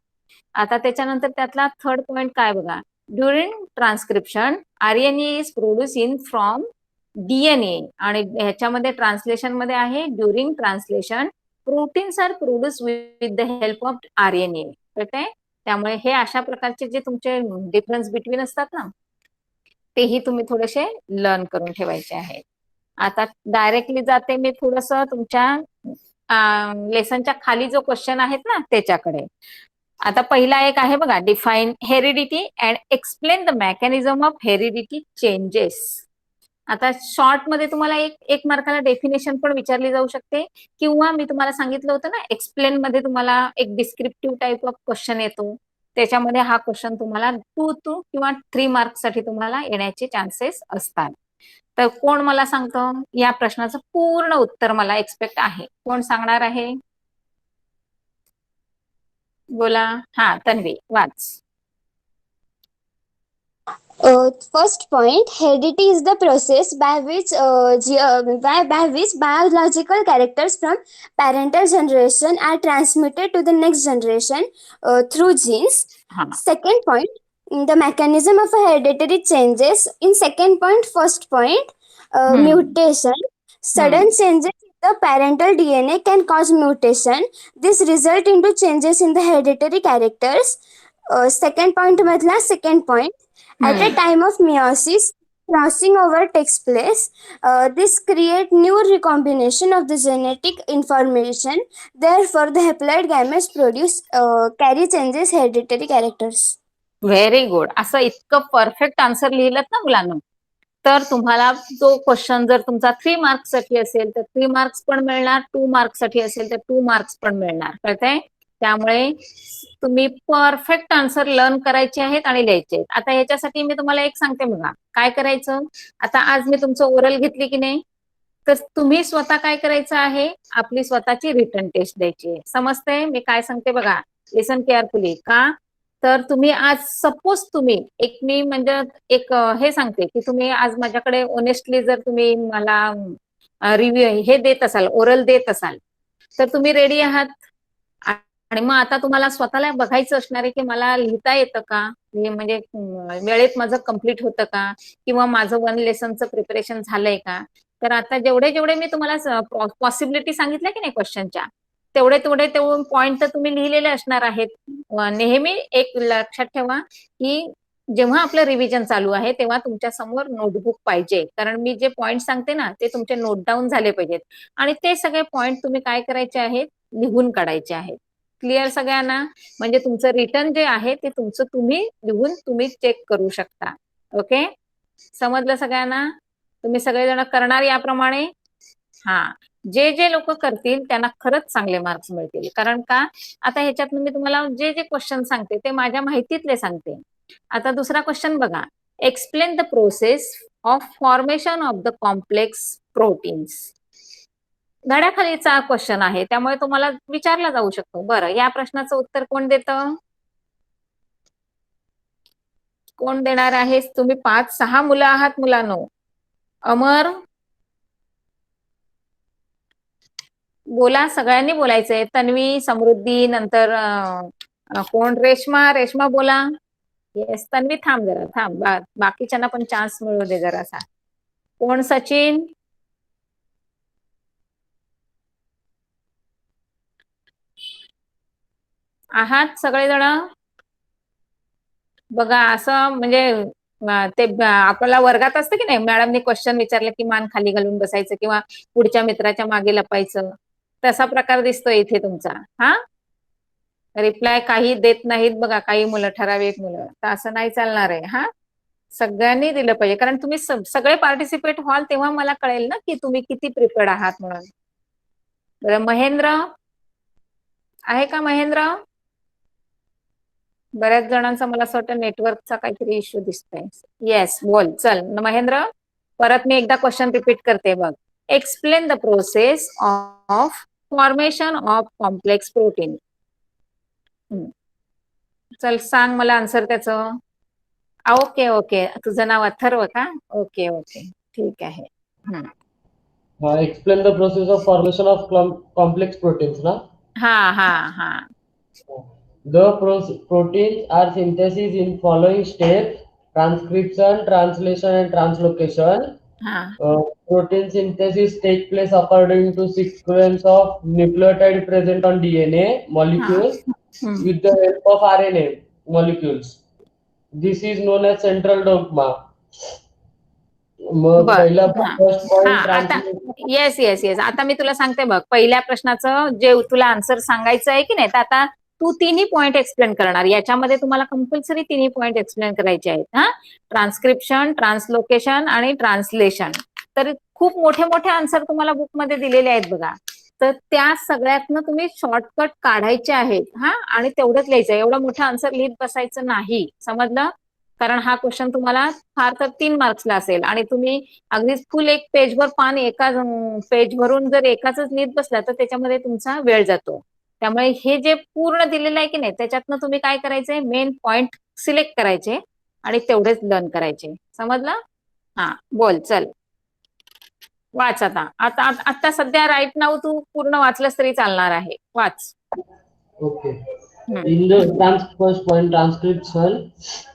आता त्याच्यानंतर त्यातला थर्ड पॉइंट काय बघा. During transcription RNA is produce in from DNA. आणि ह्याच्यामध्ये ट्रान्सलेशन मध्ये आहे, during translation proteins are produce with the help of RNA. कळतंय? त्यामुळे हे अशा प्रकारचे जे तुमचे डिफरन्स बिटवीन असतात ना, तेही तुम्ही थोडेसे लर्न करून ठेवायचे आहेत. आता डायरेक्टली जाते मी थोडस तुमच्या लेसनच्या खाली जो क्वेश्चन आहेत ना त्याच्याकडे. आता पहिला एक आहे बघा, define heredity and explain the mechanism of heredity changes. आता शॉर्ट मध्ये तुम्हाला एक मार्काला डेफिनेशन पण विचारली जाऊ शकते, किंवा मी तुम्हाला सांगितलं होतं ना एक्सप्लेन मध्ये तुम्हाला एक डिस्क्रिप्टिव्ह टाईप ऑफ क्वेश्चन येतो, त्याच्यामध्ये हा क्वेश्चन तुम्हाला 2 किंवा 3 मार्क्स साठी तुम्हाला येण्याचे चान्सेस असतात. तर कोण मला सांगतं या प्रश्नाचं पूर्ण उत्तर मला एक्सपेक्ट आहे, कोण सांगणार आहे? बोला. हा, तन्वी वाच. First point, heredity is the process by which biological characters from parental generation are transmitted to the next generation through genes. हा, Second point, the mechanism of hereditary changes. In second point, first point, mutation. Sudden changes in the parental DNA can cause mutation. This result into changes in the hereditary characters. Second point मधला second point. At a time of meiosis, crossing over takes place. This create new recombination of the genetic information. Therefore, the haploid gametes produce carry changes hereditary characters. Very good. असं इतकं perfect answer लिहिलं ना मुलांना, तर तुम्हाला तो question जर तुमचा 3 मार्क्स साठी असेल तर 3 मार्क्स पण मिळणार, 2 मार्क्स साठी असेल तर 2 मार्क्स पण मिळणार. कळतंय? त्यामुळे तुम्ही परफेक्ट आन्सर लर्न करायचे आहेत आणि लिहायचे आहेत. आता ह्याच्यासाठी मी तुम्हाला एक सांगते बघा, काय करायचं. आता आज मी तुमचं ओरल घेतली की नाही, तर तुम्ही स्वतः काय करायचं आहे, आपली स्वतःची रिटर्न टेस्ट द्यायची आहे. समजतंय मी काय सांगते बघा, लिसन केअरफुली. का तर तुम्ही आज सपोज तुम्ही एक मी म्हणजे एक हे सांगते की तुम्ही आज माझ्याकडे ऑनेस्टली जर तुम्ही मला रिव्ह्यू हे देत असाल, ओरल देत असाल, तर तुम्ही रेडी आहात. आणि मग आता तुम्हाला स्वतःला बघायचं असणार आहे की मला लिहिता येतं का, हे म्हणजे वेळेत माझं कम्प्लीट होतं का, किंवा माझं 1 लेसनचं प्रिपरेशन झालंय का. तर आता जेवढे जेवढे मी तुम्हाला पॉसिबिलिटी सांगितल्या की नाही क्वेश्चनच्या, तेवढे तेवढे पॉइंट तर तुम्ही लिहिलेले असणार आहेत. नेहमी एक लक्षात ठेवा की जेव्हा आपलं रिव्हिजन चालू आहे तेव्हा तुमच्या समोर नोटबुक पाहिजे, कारण मी जे पॉइंट सांगते ना ते तुमचे नोट डाऊन झाले पाहिजेत. आणि ते सगळे पॉइंट तुम्ही काय करायचे आहेत, लिहून काढायचे आहेत. क्लिअर सगळ्यांना? म्हणजे तुमचं रिटर्न जे आहे ते तुमचं तुम्ही लिहून तुम्ही चेक करू शकता. ओके, समजलं सगळ्यांना? तुम्ही सगळेजण करणार याप्रमाणे? हा, जे जे लोक करतील त्यांना खरंच चांगले मार्क्स मिळतील. कारण का, आता ह्याच्यात मी तुम्हाला जे जे क्वेश्चन सांगते ते माझ्या माहितीतले सांगते. आता दुसरा क्वेश्चन बघा, explain the process of formation of the complex proteins. धड्याखालीचा क्वेश्चन आहे त्यामुळे तुम्हाला विचारला जाऊ शकतो. बरं, या प्रश्नाचं उत्तर कोण देतं, कोण देणार आहे? तुम्ही 5-6 मुलं आहात मुलांनो. अमर, बोला, सगळ्यांनी बोलायचंय. तन्वी, समृद्धी, नंतर कोण, रेश्मा, रेश्मा बोला. येस, तन्वी थांब जरा, थांब. बाकीच्यांना पण चान्स मिळू दे जरासा. कोण, सचिन, आहात सगळेजण? बघा असं म्हणजे ते आपल्याला वर्गात असतं की नाही, मॅडमने क्वेश्चन विचारलं की मान खाली घालून बसायचं किंवा पुढच्या मित्राच्या मागे लपायचं, तसा प्रकार दिसतोय इथे तुमचा. हा, रिप्लाय काही देत नाहीत बघा काही मुलं, ठराविक मुलं. तर असं नाही चालणार आहे. हा, सगळ्यांनी दिलं पाहिजे, कारण तुम्ही सगळे पार्टिसिपेट व्हाल तेव्हा मला कळेल ना की तुम्ही किती प्रिपेअर्ड आहात म्हणून. बरं, महेंद्र आहे का? महेंद्र, बऱ्याच जणांचा मला असं वाटतं नेटवर्कचा काहीतरी इश्यू दिसतोय. येस, बोल. चल महेंद्र, परत मी एकदा क्वेश्चन रिपीट करते बघ. Explain the process of formation of complex protein. चल सांग मला आन्सर त्याचं. ओके ओके, तुझं नाव अथर्व का? ओके ओके, ठीक आहे. Explain the process of formation of complex proteins, ना? हा हा हा. The proteins are synthesis in following steps: transcription, translation, and translocation. हा Protein synthesis take place according to sequence of nucleotide present on DNA molecules with the help of RNA molecules. This is known as central dogma. मग पहिला first point आता yes yes yes, आता मी तुला सांगते बघ, पहिल्या प्रश्नाचं जे तुला आन्सर सांगायचं आहे की नाही, तर आता तू तिन्ही पॉइंट एक्सप्लेन करणार. याच्यामध्ये तुम्हाला कंपल्सरी तिन्ही पॉइंट एक्सप्लेन करायचे आहेत. हा, ट्रान्सक्रिप्शन, ट्रान्सलोकेशन आणि ट्रान्सलेशन. तर खूप मोठे मोठे आन्सर तुम्हाला बुकमध्ये दिलेले आहेत बघा. तर त्या सगळ्यातनं तुम्ही शॉर्टकट काढायचे आहेत. हा, आणि तेवढंच लिहायचं. एवढं मोठं आन्सर लिहित बसायचं नाही, समजलं? कारण हा क्वेश्चन तुम्हाला फार तर 3 मार्क्सला असेल आणि तुम्ही अगदीच फुल एक पेजवर पान एका पेज भरून जर एकाच लिहित बसला तर त्याच्यामध्ये तुमचा वेळ जातो. त्यामुळे हे जे पूर्ण दिलेलं आहे की नाही त्याच्यातनं तुम्ही काय करायचंय, मेन पॉइंट सिलेक्ट करायचे आणि तेवढेच लर्न करायचे. समजलं? हा, बोल. चल वाच. आता सध्या राईट नाव तू पूर्ण वाचलंस तरी चालणार आहे. वाच. Okay. In the first point, transcription.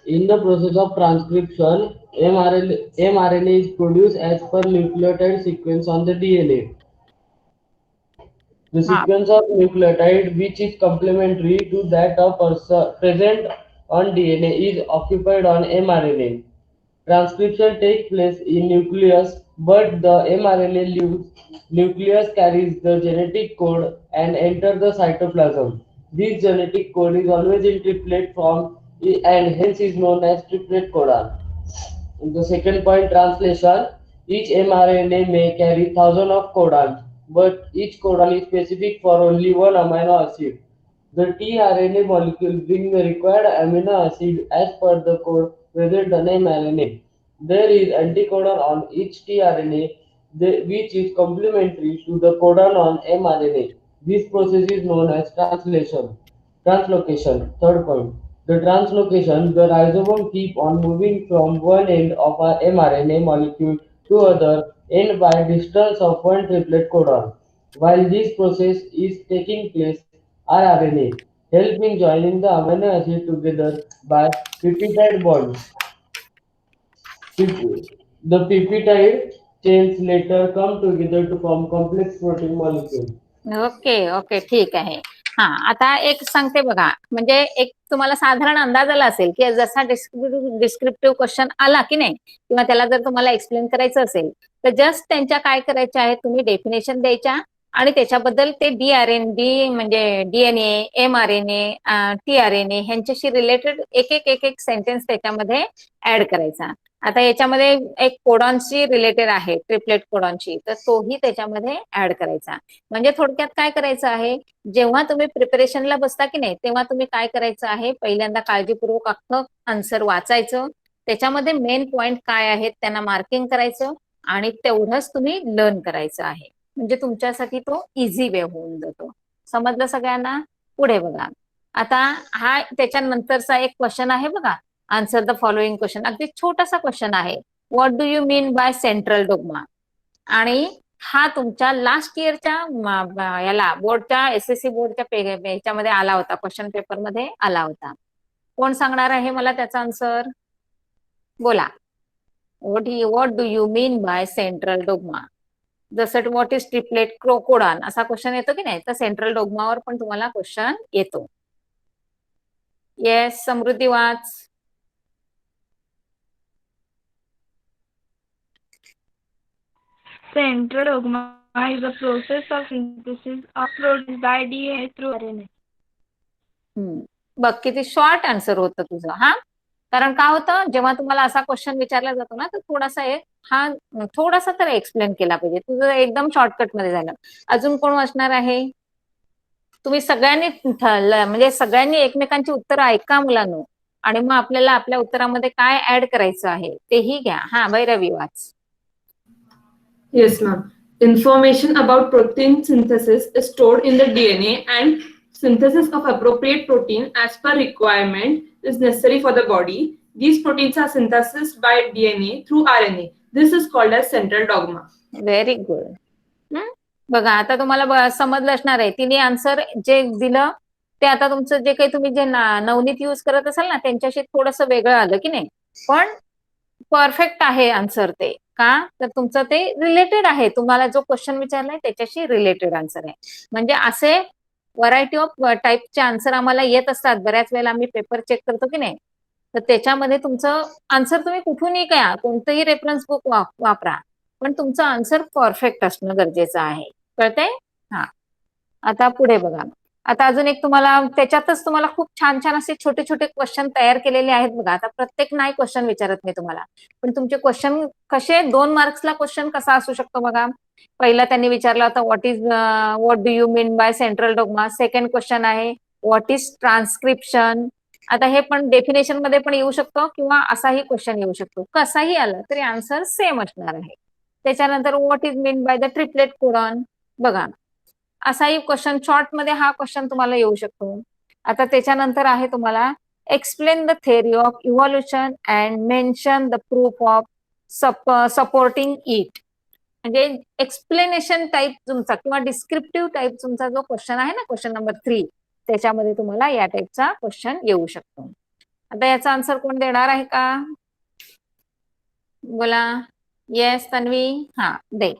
In the process of transcription, mRNA is produced as per nucleotide sequence on the DNA. The sequence of nucleotide, which is complementary to that of present on DNA, is occupied on mRNA. Transcription takes place in nucleus, but the mRNA leaves nucleus, carries the genetic code and enter the cytoplasm. This genetic code is always in triplet form and hence is known as triplet codon. The second point, translation. Each mRNA may carry thousands of codons, but each codon is specific for only one amino acid. The tRNA molecule bring the required amino acid as per the code present on mRNA. There is anticodon on each tRNA, which is complementary to the codon on mRNA. This process is known as translation. Translocation. Third point. The translocation, the ribosome keep on moving from one end of a mRNA molecule to other end by distance of one triplet codon. While this process is taking place, rRNA help in joining the amino acid together by peptide bonds. The peptide chains later come together to form complex protein molecule. Okay okay ठीक आहे. हा आता एक सांगते बघा, म्हणजे एक तुम्हाला साधारण अंदाज आला असेल की जसा डिस्क्रिप्टिव्ह क्वेश्चन आला की नाही, किंवा त्याला जर तुम्हाला एक्सप्लेन करायचं असेल तर जस्ट त्यांच्या काय करायच्या आहे, तुम्ही डेफिनेशन द्यायच्या आणि त्याच्याबद्दल ते डी म्हणजे DNA, mRNA, tRNA ह्यांच्याशी रिलेटेड एक एक सेंटेन्स त्याच्यामध्ये ऍड करायचा. आता याच्यामध्ये एक कोडॉनशी रिलेटेड आहे, ट्रिपलेट कोडॉनशी, तर तोही त्याच्यामध्ये ऍड करायचा. म्हणजे थोडक्यात काय करायचं आहे, जेव्हा तुम्ही प्रिपरेशनला बसता की नाही तेव्हा तुम्ही काय करायचं आहे, पहिल्यांदा काळजीपूर्वक अख्खं आन्सर वाचायचं, त्याच्यामध्ये मेन पॉइंट काय आहेत त्यांना मार्किंग करायचं आणि तेवढंच तुम्ही लर्न करायचं आहे. म्हणजे तुमच्यासाठी तो इझी वे होऊन जातो. समजलं सगळ्यांना? पुढे बघा. आता हा त्याच्यानंतरचा एक क्वेश्चन आहे बघा, आन्सर द फॉलोइंग क्वेश्चन. अगदी छोटासा क्वेश्चन आहे, what do you mean by central dogma. आणि हा तुमच्या लास्ट इयरच्या याला बोर्डच्या SSC बोर्डच्या ह्याच्यामध्ये आला होता, क्वेश्चन पेपर मध्ये आला होता. कोण सांगणार आहे मला त्याचा आन्सर? बोला. What do you mean by central dogma. जसं व्हॉट इज ट्रिपलेट कोडॉन असा क्वेश्चन येतो की नाही, तर सेंट्रल डोग्मावर पण तुम्हाला क्वेश्चन येतो. येस, समृद्धी वाच. Central dogma is the process of synthesis of proteins by DNA through RNA. बघ किती शॉर्ट आन्सर होतं तुझं. हा कारण काय होतं, जेव्हा तुम्हाला असा क्वेश्चन विचारला जातो ना, तर थोडासा तर एक्सप्लेन केला पाहिजे. तुझं एकदम शॉर्टकट मध्ये झालं. अजून कोण वाचणार आहे? तुम्ही सगळ्यांनी म्हणजे सगळ्यांनी एकमेकांची उत्तरं ऐका मुलांनो, आणि मग आपल्याला आपल्या उत्तरामध्ये काय ऍड करायचं आहे तेही घ्या. हा, भैरवी वाच. Yes, ma'am. Information about protein synthesis is stored in the DNA, and synthesis of appropriate protein as per requirement is necessary for the body. These proteins are synthesized by DNA through RNA. This is called as central dogma. Very good. बघा आता तुम्हाला समजलं असणार आहे. तिने answer जे दिलं ते आता तुमचं जे काही तुम्ही जे नवनीत यूज करत असाल ना त्यांच्याशी थोडंसं वेगळं आलं की नाही, पण परफेक्ट आहे आन्सर ते. का तर तुमचं ते रिलेटेड आहे, तुम्हाला जो क्वेश्चन विचारलाय त्याच्याशी रिलेटेड आन्सर आहे. म्हणजे असे व्हरायटी ऑफ टाईपचे आन्सर आम्हाला येत असतात. बऱ्याच वेळेला आम्ही पेपर चेक करतो की नाही, तर त्याच्यामध्ये तुमचं आन्सर तुम्ही कुठूनही काय कोणतंही रेफरन्स बुक वापरा, पण तुमचं आन्सर परफेक्ट असणं गरजेचं आहे. कळतंय? हा, आता पुढे बघा. आता अजून एक तुम्हाला त्याच्यातच तुम्हाला खूप छान छान असे छोटे छोटे क्वेश्चन तयार केलेले आहेत बघा. आता प्रत्येक नाही क्वेश्चन विचारत मी तुम्हाला, पण तुमचे क्वेश्चन कसे 2 मार्क्सला क्वेश्चन कसा असू शकतो बघा. पहिला त्यांनी विचारला होता what do you mean by central dogma. Second question आहे व्हॉट इज ट्रान्सक्रिप्शन. आता हे पण डेफिनेशन मध्ये पण येऊ शकतो किंवा असाही क्वेश्चन येऊ शकतो. कसाही आला तरी आन्सर सेम असणार आहे. त्याच्यानंतर what is mean by the triplet codon. बघा असाही क्वेश्चन शॉर्ट मध्ये हा क्वेश्चन तुम्हाला येऊ शकतो. आता त्याच्यानंतर आहे तुम्हाला explain the theory of evolution and mention the proof of supporting it. म्हणजे एक्सप्लेनेशन टाईप तुमचा किंवा डिस्क्रिप्टिव्ह टाईप तुमचा जो क्वेश्चन आहे ना, क्वेश्चन नंबर 3, त्याच्यामध्ये तुम्हाला या टाईपचा क्वेश्चन येऊ शकतो. आता याचा आन्सर कोण देणार आहे का? बोला. येस तन्वी. हा, दे.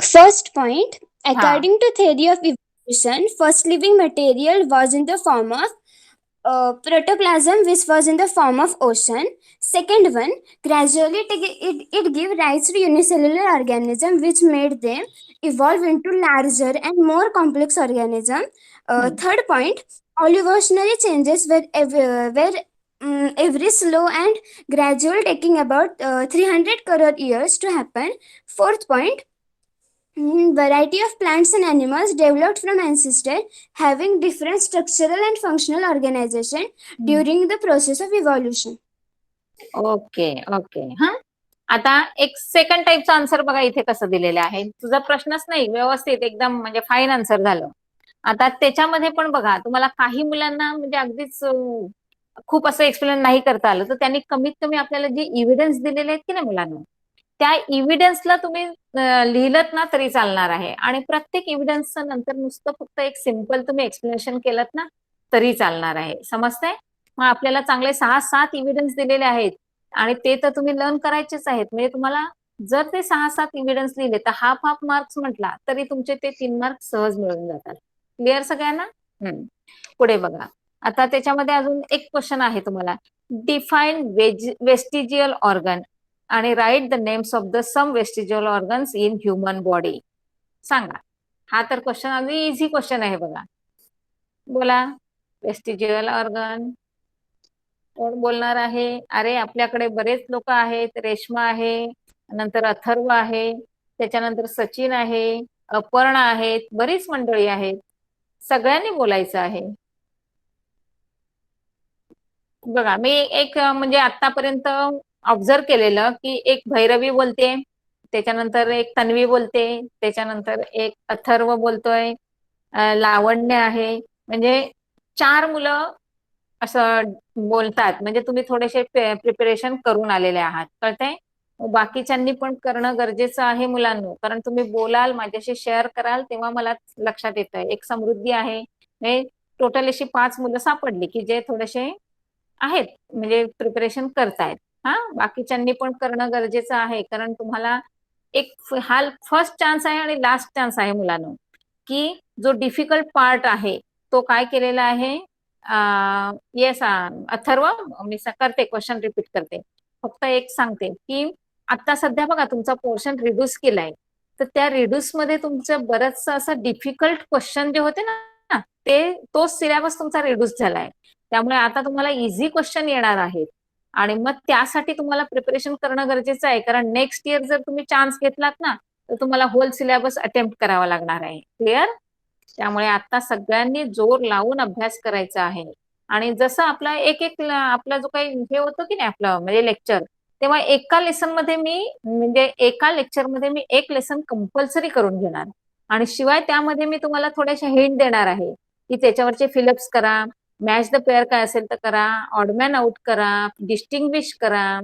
First point, according to theory of evolution, first living material was in the form of protoplasm, which was in the form of ocean. Second one, gradually it gave rise to unicellular organism, which made them evolve into larger and more complex organism. Third point, evolutionary changes were every slow and gradual, taking about 300 crore years to happen. Fourth point, variety of plants and animals developed from ancestors having different structural and functional organization during the process of evolution. Okay okay. हा, आता एक second टाईपचा answer बघा इथे कसं दिलेलं आहे. तुझा प्रश्नच नाही, व्यवस्थित एकदम म्हणजे फाईन आन्सर झालं. आता त्याच्यामध्ये पण बघा, तुम्हाला काही मुलांना म्हणजे अगदीच खूप असं एक्सप्लेन नाही करता आलं, तर त्यांनी कमीत कमी आपल्याला जे इव्हिडन्स दिलेले आहेत की नाही मुलांना, त्या इव्हिडन्सला तुम्ही लिहिलत ना तरी चालणार आहे. आणि प्रत्येक इव्हिडन्सचं नंतर नुसतं फक्त एक सिम्पल तुम्ही एक्सप्लेनेशन केलं ना तरी चालणार आहे. समजतंय? मग आपल्याला चांगले 6-7 इव्हिडन्स दिलेले आहेत आणि ते तर तुम्ही लर्न करायचेच आहेत. म्हणजे तुम्हाला जर ते 6-7 इव्हिडन्स लिहिले तर हाफ मार्क्स म्हटला तरी तुमचे ते 3 मार्क्स सहज मिळून जातात. क्लिअर सगळ्यांना? पुढे बघा. आता त्याच्यामध्ये अजून एक क्वेश्चन आहे तुम्हाला. डिफाईन वेस्टिजियल ऑर्गन आणि write the names of the some vestigial organs in human body. सांगा. हा तर क्वेश्चन अगदी इझी क्वेश्चन आहे बघा. बोला. वेस्टिजियल ऑर्गन कोण बोलणार आहे? अरे आपल्याकडे बरेच लोक आहेत. रेश्मा आहे, नंतर अथर्व आहे, त्याच्यानंतर सचिन आहे, अपर्णा आहेत, बरीच मंडळी आहेत. सगळ्यांनी बोलायचं आहे. बघा मी एक म्हणजे आतापर्यंत ऑब्झर्व केलेलं की एक भैरवी बोलते, त्याच्यानंतर एक तन्वी बोलते, त्याच्यानंतर एक अथर्व बोलतोय, लावण्य आहे. म्हणजे 4 मुलं असं बोलतात. म्हणजे तुम्ही थोडेसे प्रिपरेशन करून आलेले आहात. कळतंय? बाकीच्यांनी पण करणं गरजेचं आहे मुलांना. कारण तुम्ही बोलाल, माझ्याशी शेअर कराल तेव्हा मला लक्षात येतंय. एक समृद्धी आहे. टोटल अशी 5 मुलं सापडली की जे थोडेसे आहेत म्हणजे प्रिपरेशन करतायत. हा, बाकीच्यांनी पण करणं गरजेचं आहे. कारण तुम्हाला एक हा फर्स्ट चान्स आहे आणि लास्ट चान्स आहे मुलांना, की जो डिफिकल्ट पार्ट आहे तो काय केलेला आहे. येस अथर्व, मी करते क्वेश्चन रिपीट करते. फक्त एक सांगते की आता सध्या बघा तुमचा पोर्शन रिड्यूस केलाय, तर त्या रिड्यूस मध्ये तुमचं बरंचसं असं डिफिकल्ट क्वेश्चन जे होते ना तोच सिलेबस तुमचा रिड्यूस झालाय. त्यामुळे आता तुम्हाला इझी क्वेश्चन येणार आहेत आणि मग त्यासाठी तुम्हाला प्रिपरेशन करणं गरजेचं आहे. कारण नेक्स्ट इयर जर तुम्ही चान्स घेतलात ना तर तुम्हाला होल सिलेबस अटेम्प्ट करावा लागणार आहे. क्लिअर? त्यामुळे आता सगळ्यांनी जोर लावून अभ्यास करायचा आहे. आणि जसं आपला एक आपला जो काही हे होतं की नाही आपलं म्हणजे लेक्चर, तेव्हा एका लेसन मध्ये म्हणजे एका लेक्चर मध्ये मी एक लेसन कंपल्सरी करून घेणार आणि शिवाय त्यामध्ये मी तुम्हाला थोडेसे हिंट देणार आहे की त्याच्यावरचे फिलअप्स करा, मॅच द पेअर काय असेल तर करा, ऑडमॅन आउट करा, डिस्टिंग्विश करा.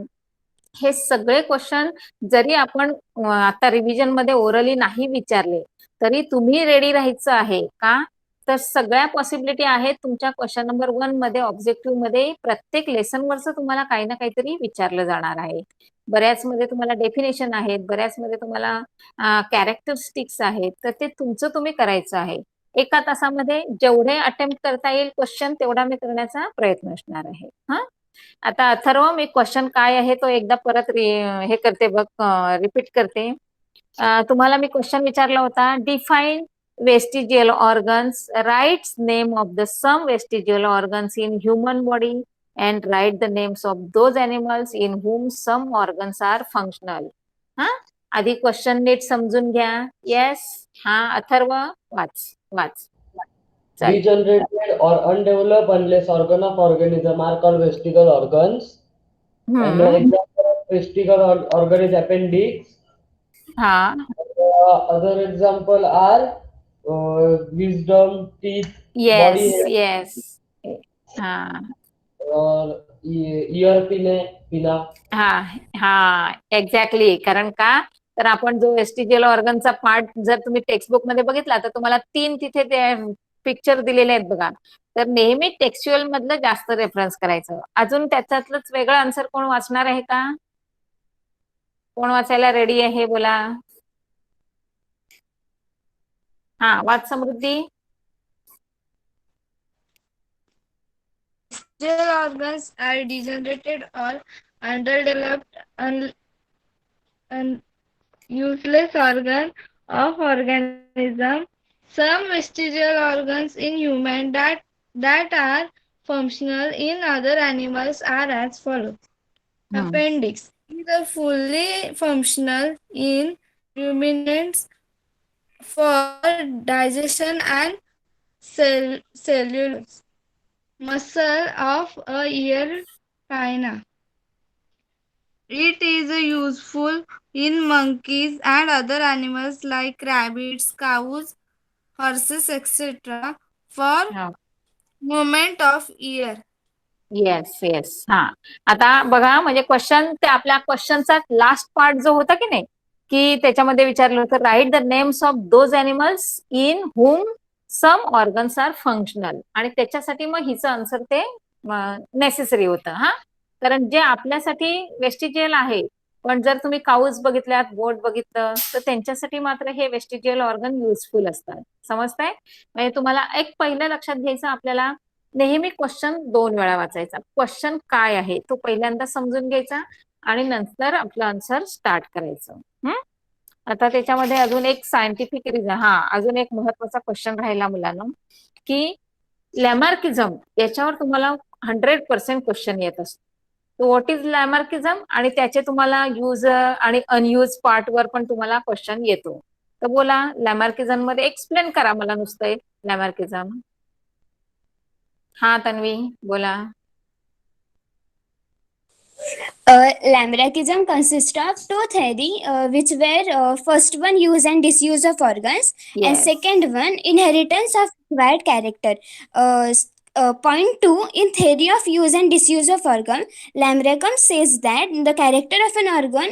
हे सगळे क्वेश्चन जरी आपण आता रिव्हिजन मध्ये ओरली नाही विचारले तरी तुम्ही रेडी राहायचं आहे. का तर सगळ्या पॉसिबिलिटी आहेत तुमच्या क्वेश्चन नंबर 1 मध्ये ऑब्जेक्टिव्ह मध्ये प्रत्येक लेसन वरच तुम्हाला काही ना काहीतरी विचारलं जाणार आहे. बऱ्याच मध्ये तुम्हाला डेफिनेशन आहेत, बऱ्याच मध्ये तुम्हाला कॅरेक्टरिस्टिक्स आहेत. तर ते तुमचं तुम्ही करायचं आहे. एका तासामध्ये जेवढे अटेम्प्ट करता येईल क्वेश्चन तेवढा मी करण्याचा प्रयत्न असणार आहे. हा, आता अथर्व मी क्वेश्चन काय आहे तो एकदा परत हे करते बघ, रिपीट करते. तुम्हाला मी क्वेश्चन विचारला होता. Define vestigial organs, writes name of the some vestigial organs in human body and write the names of those animals in whom some organs are functional. हा, आधी क्वेश्चन नीट समजून घ्या. येस. हा अथर्व वाच वाच. Degenerated or undeveloped unless organ of organism are called vestigial organs. And the example of vestigial organ is appendix. हा. Other example are wisdom, teeth, body yes hair, yes. हा or ear pinna. हा हा exactly. कारण का तर आपण जो vestigial ऑर्गनचा part जर तुम्ही टेक्स्टबुक मध्ये बघितला तर तुम्हाला 3 तिथे ते पिक्चर दिलेले आहेत बघा. तर नेहमी टेक्स्च्युअल मधलं जास्त रेफरन्स करायचं. अजून त्याच्यातलंच वेगळं आन्सर कोण वाचणार आहे का? कोण वाचायला रेडी आहे बोला. हा वाच समृद्धी. vestigial organs are degenerated or underdeveloped and useless organ of organism. Some vestigial organs in human that are functional in other animals are as follows. Appendix is a fully functional in ruminants for digestion and cellulose. Muscle of a ear pinna. It is useful in monkeys and other animals like rabbits, cows, horses, etc. for हा. movement of ear. Yes yes. हा, आता बघा म्हणजे question ते आपल्या क्वेश्चनचा last part जो होता की नाही, की त्याच्यामध्ये विचारलं होतं write the names of those animals in whom some organs are functional, आणि त्याच्यासाठी मग हिचं आन्सर ते नेसेसरी होतं. हा, कारण जे आपल्यासाठी वेस्टिजियल आहे, पण जर तुम्ही काऊज बघितल्यात, गोट बघितलं, तर त्यांच्यासाठी मात्र हे वेस्टिजियल ऑर्गन युजफुल असतात. समजताय? म्हणजे तुम्हाला एक पहिलं लक्षात घ्यायचं, आपल्याला नेहमी क्वेश्चन 2 वेळा वाचायचा. क्वेश्चन काय आहे तो पहिल्यांदा समजून घ्यायचा आणि नंतर आपलं आन्सर स्टार्ट करायचं. आता त्याच्यामध्ये अजून एक सायंटिफिक रिझन, अजून एक महत्वाचा क्वेश्चन राहिला मुलांना, की लॅमार्किझम याच्यावर तुम्हाला 100% क्वेश्चन येत असतो. तो व्हॉट इज लॅमार्किझम, आणि त्याचे तुम्हाला यूज आणि अनयूज पार्टवर पण तुम्हाला क्वेश्चन येतो. तर बोला, लॅमार्किझम मध्ये एक्सप्लेन करा मला नुसतं लॅमार्किझम. हा तन्वी बोला. Lamarckism consists of two theory, which were first one use and disuse of organs, and Yes. second one inheritance of acquired character. Point 2, in theory of use and disuse of organ, Lamarck says that the character of an organ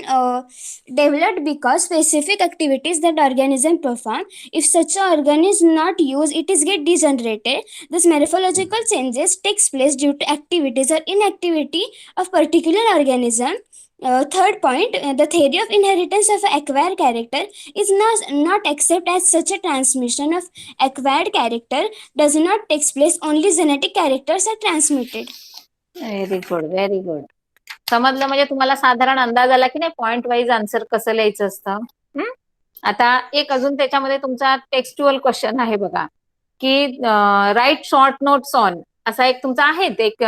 developed because specific activities that organism perform. If such an organ is not used, it is get degenerated. This morphological changes takes place due to activities or inactivity of particular organism. Third point, the theory of inheritance of acquired character is not accept as such a transmission of acquired character does not takes place, only genetic characters are transmitted. Very good, very good. समजलं, म्हणजे तुम्हाला साधारण अंदाज आला की नाही point wise answer कसं लिहायचं असतं. आता एक अजून त्याच्यामध्ये तुमचा टेक्स्टुअल क्वेश्चन आहे बघा, की राईट शॉर्ट नोट्स ऑन, असा एक तुमचा आहे, एक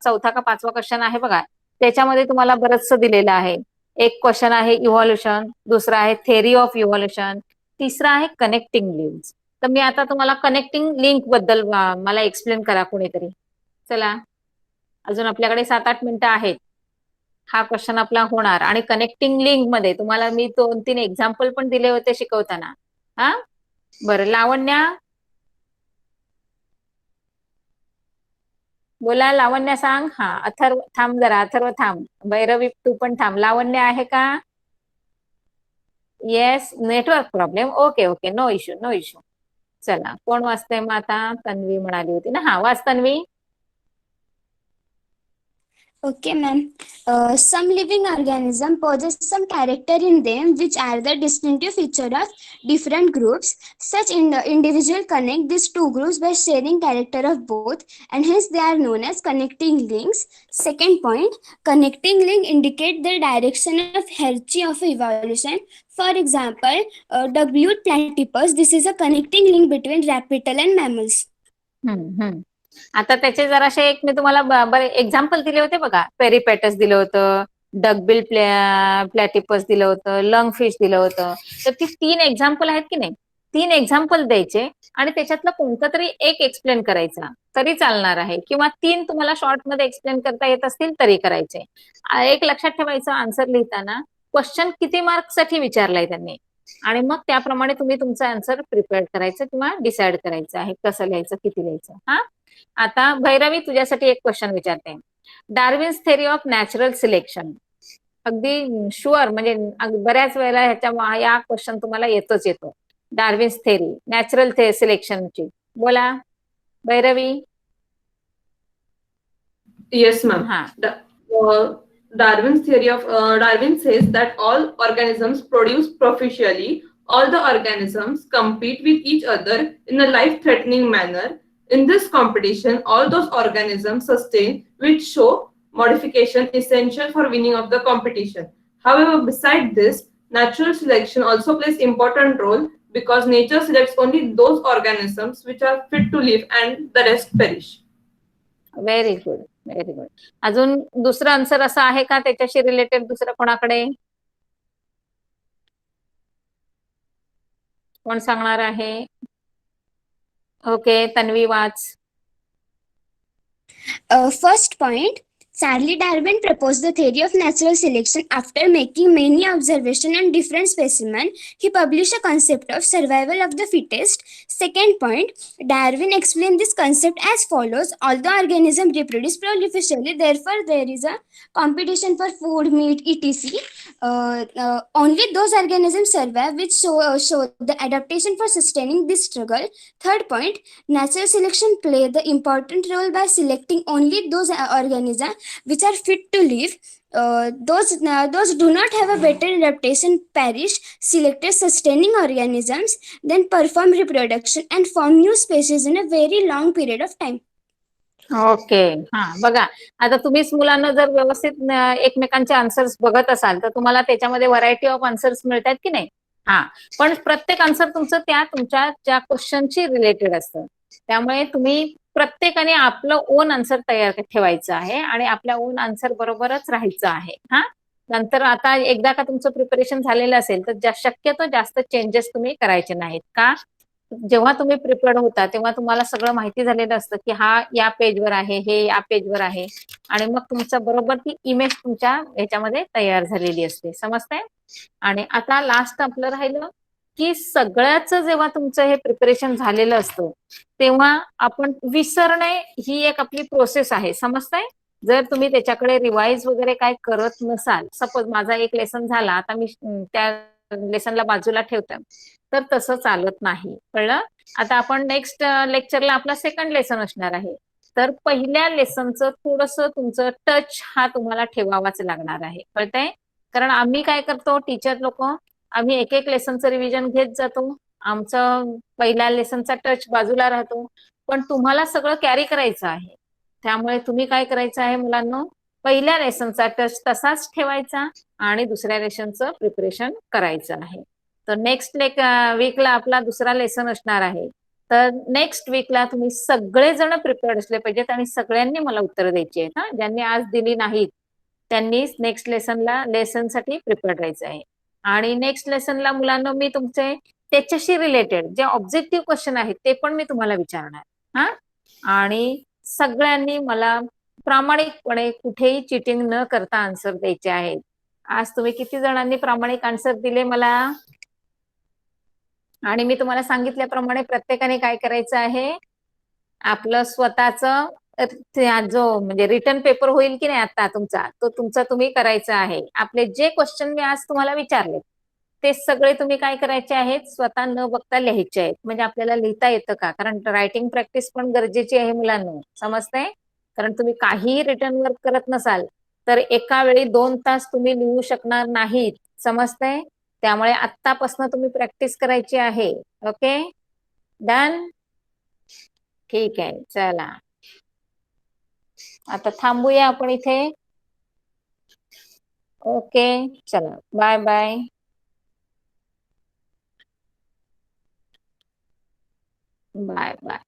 चौथा का 5वा क्वेश्चन आहे बघा. त्याच्यामध्ये तुम्हाला बरचसं दिलेलं आहे. एक क्वेश्चन आहे इव्हॉल्युशन, दुसरा आहे थेअरी ऑफ इव्हॉल्युशन, तिसरा आहे कनेक्टिंग लिंक्स. तर मी आता तुम्हाला कनेक्टिंग लिंक बद्दल मला एक्सप्लेन करा कोणीतरी. चला, अजून आपल्याकडे 7-8 मिनिटं आहेत. हा क्वेश्चन आपला होणार, आणि कनेक्टिंग लिंक मध्ये तुम्हाला मी 2-3 एक्झाम्पल पण दिले होते शिकवताना. बरं, लावण्या बोला, लावण्या सांग. अथर्व थांब जरा, अथर्व थांब, भैरवी तू पण थांब. लावण्य आहे का? Yes, network problem. Okay okay, no issue, no issue. चला, कोण वाचतंय मग आता? तन्वी म्हणाली होती ना. वाच Tanvi. Okay, ma'am. Some living organism possess some character in them which are the distinctive feature of different groups. Such individual connect these two groups by sharing character of both, and hence they are known as connecting links. Second point, connecting link indicate the direction of hierarchy of evolution. For example, W. platypus. This is a connecting link between rapital and mammals. आता त्याचे जराशे एक मी तुम्हाला बरे example दिले होते बघा. पेरिपेटस दिलं होतं, डगबिल प्लॅटिपस दिलं होतं, लंग फिश दिलं होतं. तर ती 3 एक्झाम्पल आहेत की नाही, 3 एक्झाम्पल द्यायचे आणि त्याच्यातलं कोणतं तरी एक एक्सप्लेन करायचा तरी चालणार आहे, किंवा 3 तुम्हाला शॉर्ट मध्ये एक्सप्लेन करता येत असतील तरी करायचे. एक लक्षात ठेवायचं, आन्सर लिहिताना क्वेश्चन किती मार्क्स साठी विचारलाय त्यांनी, आणि मग त्याप्रमाणे तुम्ही तुमचं आन्सर प्रिपेअर करायचं किंवा डिसाइड करायचं आहे कसं लिहायचं, किती लिहायचं. आता भैरवी तुझ्यासाठी एक क्वेश्चन विचारते. Darwin's theory of natural selection, अगदी शुअर, म्हणजे बऱ्याच वेळेला या क्वेश्चन तुम्हाला येतो. डार्विन्स थेरी नॅचरल सिलेक्शनची बोला Bhairavi. Yes, ma'am. Darwin's theory of Darwin says that all organisms produce proficiently. All the organisms compete with each other in a life-threatening manner. In this competition, all those organisms sustain which show modification essential for winning of the competition. However, beside this, natural selection also plays important role because nature selects only those organisms which are fit to live and the rest perish. Very good, very good. अजून दुसरं answer असं आहे का त्याच्याशी related दुसरं कोणाकडे? कोण सांगणार आहे? Okay, Tanvi watch. First point, Charles Darwin proposed the theory of natural selection after making many observations on different specimens. He published a concept of survival of the fittest. Second point, Darwin explained this concept as follows. Although organisms reproduce prolifically, therefore there is a competition for food, meat, etc. Only those organisms survive which show the adaptation for sustaining this struggle. Third point, natural selection play the important role by selecting only those organisms which are fit to live. Those do not have a better adaptation perish. Selected sustaining organisms then perform reproduction and form new species in a very long period of time. Okay. हा बघा, आता तुम्हीच मुलांना जर व्यवस्थित एकमेकांचे answers बघत असाल तर तुम्हाला त्याच्यामध्ये व्हरायटी ऑफ आन्सर्स मिळतात की नाही? हा, पण प्रत्येक आन्सर तुमचं त्या तुमच्या ज्या क्वेश्चनशी रिलेटेड असतं. त्यामुळे तुम्ही प्रत्येकाने आपलं ओन आन्सर तयार ठेवायचं आहे आणि आपल्या ओन आन्सर बरोबरच राहायचं आहे. हा, नंतर आता एकदा का तुमचं प्रिपरेशन झालेलं असेल तर शक्यतो जास्त चेंजेस तुम्ही करायचे नाहीत. का? जेव्हा तुम्ही प्रिपेअर्ड होता तेव्हा तुम्हाला सगळं माहिती झालेलं असतं की हा या पेजवर आहे, हे या पेजवर आहे आणि मग तुमचं बरोबर ती इमेज तुमच्या ह्याच्यामध्ये तयार झालेली असते. समजतंय? आणि आता लास्ट आपलं राहिलं की सगळ्याच जेव्हा तुमचं हे प्रिपरेशन झालेलं असतं तेव्हा आपण विसरणे ही एक आपली प्रोसेस आहे. समजतंय? जर तुम्ही त्याच्याकडे रिवाइज वगैरे काय करत नसाल, सपोज माझा एक लेसन झाला, आता मी त्या लेसनला बाजूला ठेवते, तर तसं चालत नाही. कळलं? आता आपण नेक्स्ट लेक्चरला आपला सेकंड लेसन असणार आहे. तर पहिल्या लेसनचं थोडंसं तुमचं टच हा तुम्हाला ठेवावाच लागणार आहे. कळतंय? कारण आम्ही काय करतो, टीचर लोक, आम्ही एक एक लेसनचं रिव्हिजन घेत जातो. आमचं पहिल्या लेसनचा टच बाजूला राहतो, पण तुम्हाला सगळं कॅरी करायचं आहे. त्यामुळे तुम्ही काय करायचं आहे मुलांनो, पहिल्या लेसनचा टच तसाच ठेवायचा आणि दुसऱ्या लेसनचं प्रिपरेशन करायचं आहे. तर नेक्स्ट वीकला आपला दुसरा लेसन असणार आहे. तर नेक्स्ट वीकला तुम्ही सगळेजण प्रिपेअर्ड असले पाहिजेत आणि सगळ्यांनी मला उत्तर द्यायची आहेत. हा, ज्यांनी आज दिली नाहीत त्यांनी नेक्स्ट लेसनसाठी प्रिपेअर्ड राहायचं आहे. आणि नेक्स्ट लेसनला मुलांना मी तुमचे त्याच्याशी रिलेटेड जे ऑब्जेक्टिव्ह क्वेश्चन आहेत ते पण मी तुम्हाला विचारणार. हा, आणि सगळ्यांनी मला प्रामाणिकपणे कुठेही चिटिंग न करता आन्सर द्यायचे आहेत. आज तुम्ही किती जणांनी प्रामाणिक आन्सर दिले मला? आणि मी तुम्हाला सांगितल्याप्रमाणे प्रत्येकाने काय करायचं आहे, आपलं स्वतःचं जो म्हणजे रिटर्न पेपर होईल की नाही आता तुमचा, तो तुमचा तुम्ही करायचा आहे. आपले जे क्वेश्चन मी आज तुम्हाला विचारले ते सगळे तुम्ही काय करायचे आहेत, स्वतः न बघता लिहायचे आहेत. म्हणजे आपल्याला लिहिता येतं का? कारण रायटिंग प्रॅक्टिस पण गरजेची आहे मुलांना. समजतंय? कारण तुम्ही काहीही रिटर्न वर्क करत नसाल तर एका वेळी 2 तास तुम्ही लिहू शकणार नाहीत. समजतंय? त्यामुळे आत्तापासून तुम्ही प्रॅक्टिस करायची आहे. Okay, done? ठीक आहे, चला आता थांबूया आपण इथे. ओके, चला, बाय बाय. Bye bye.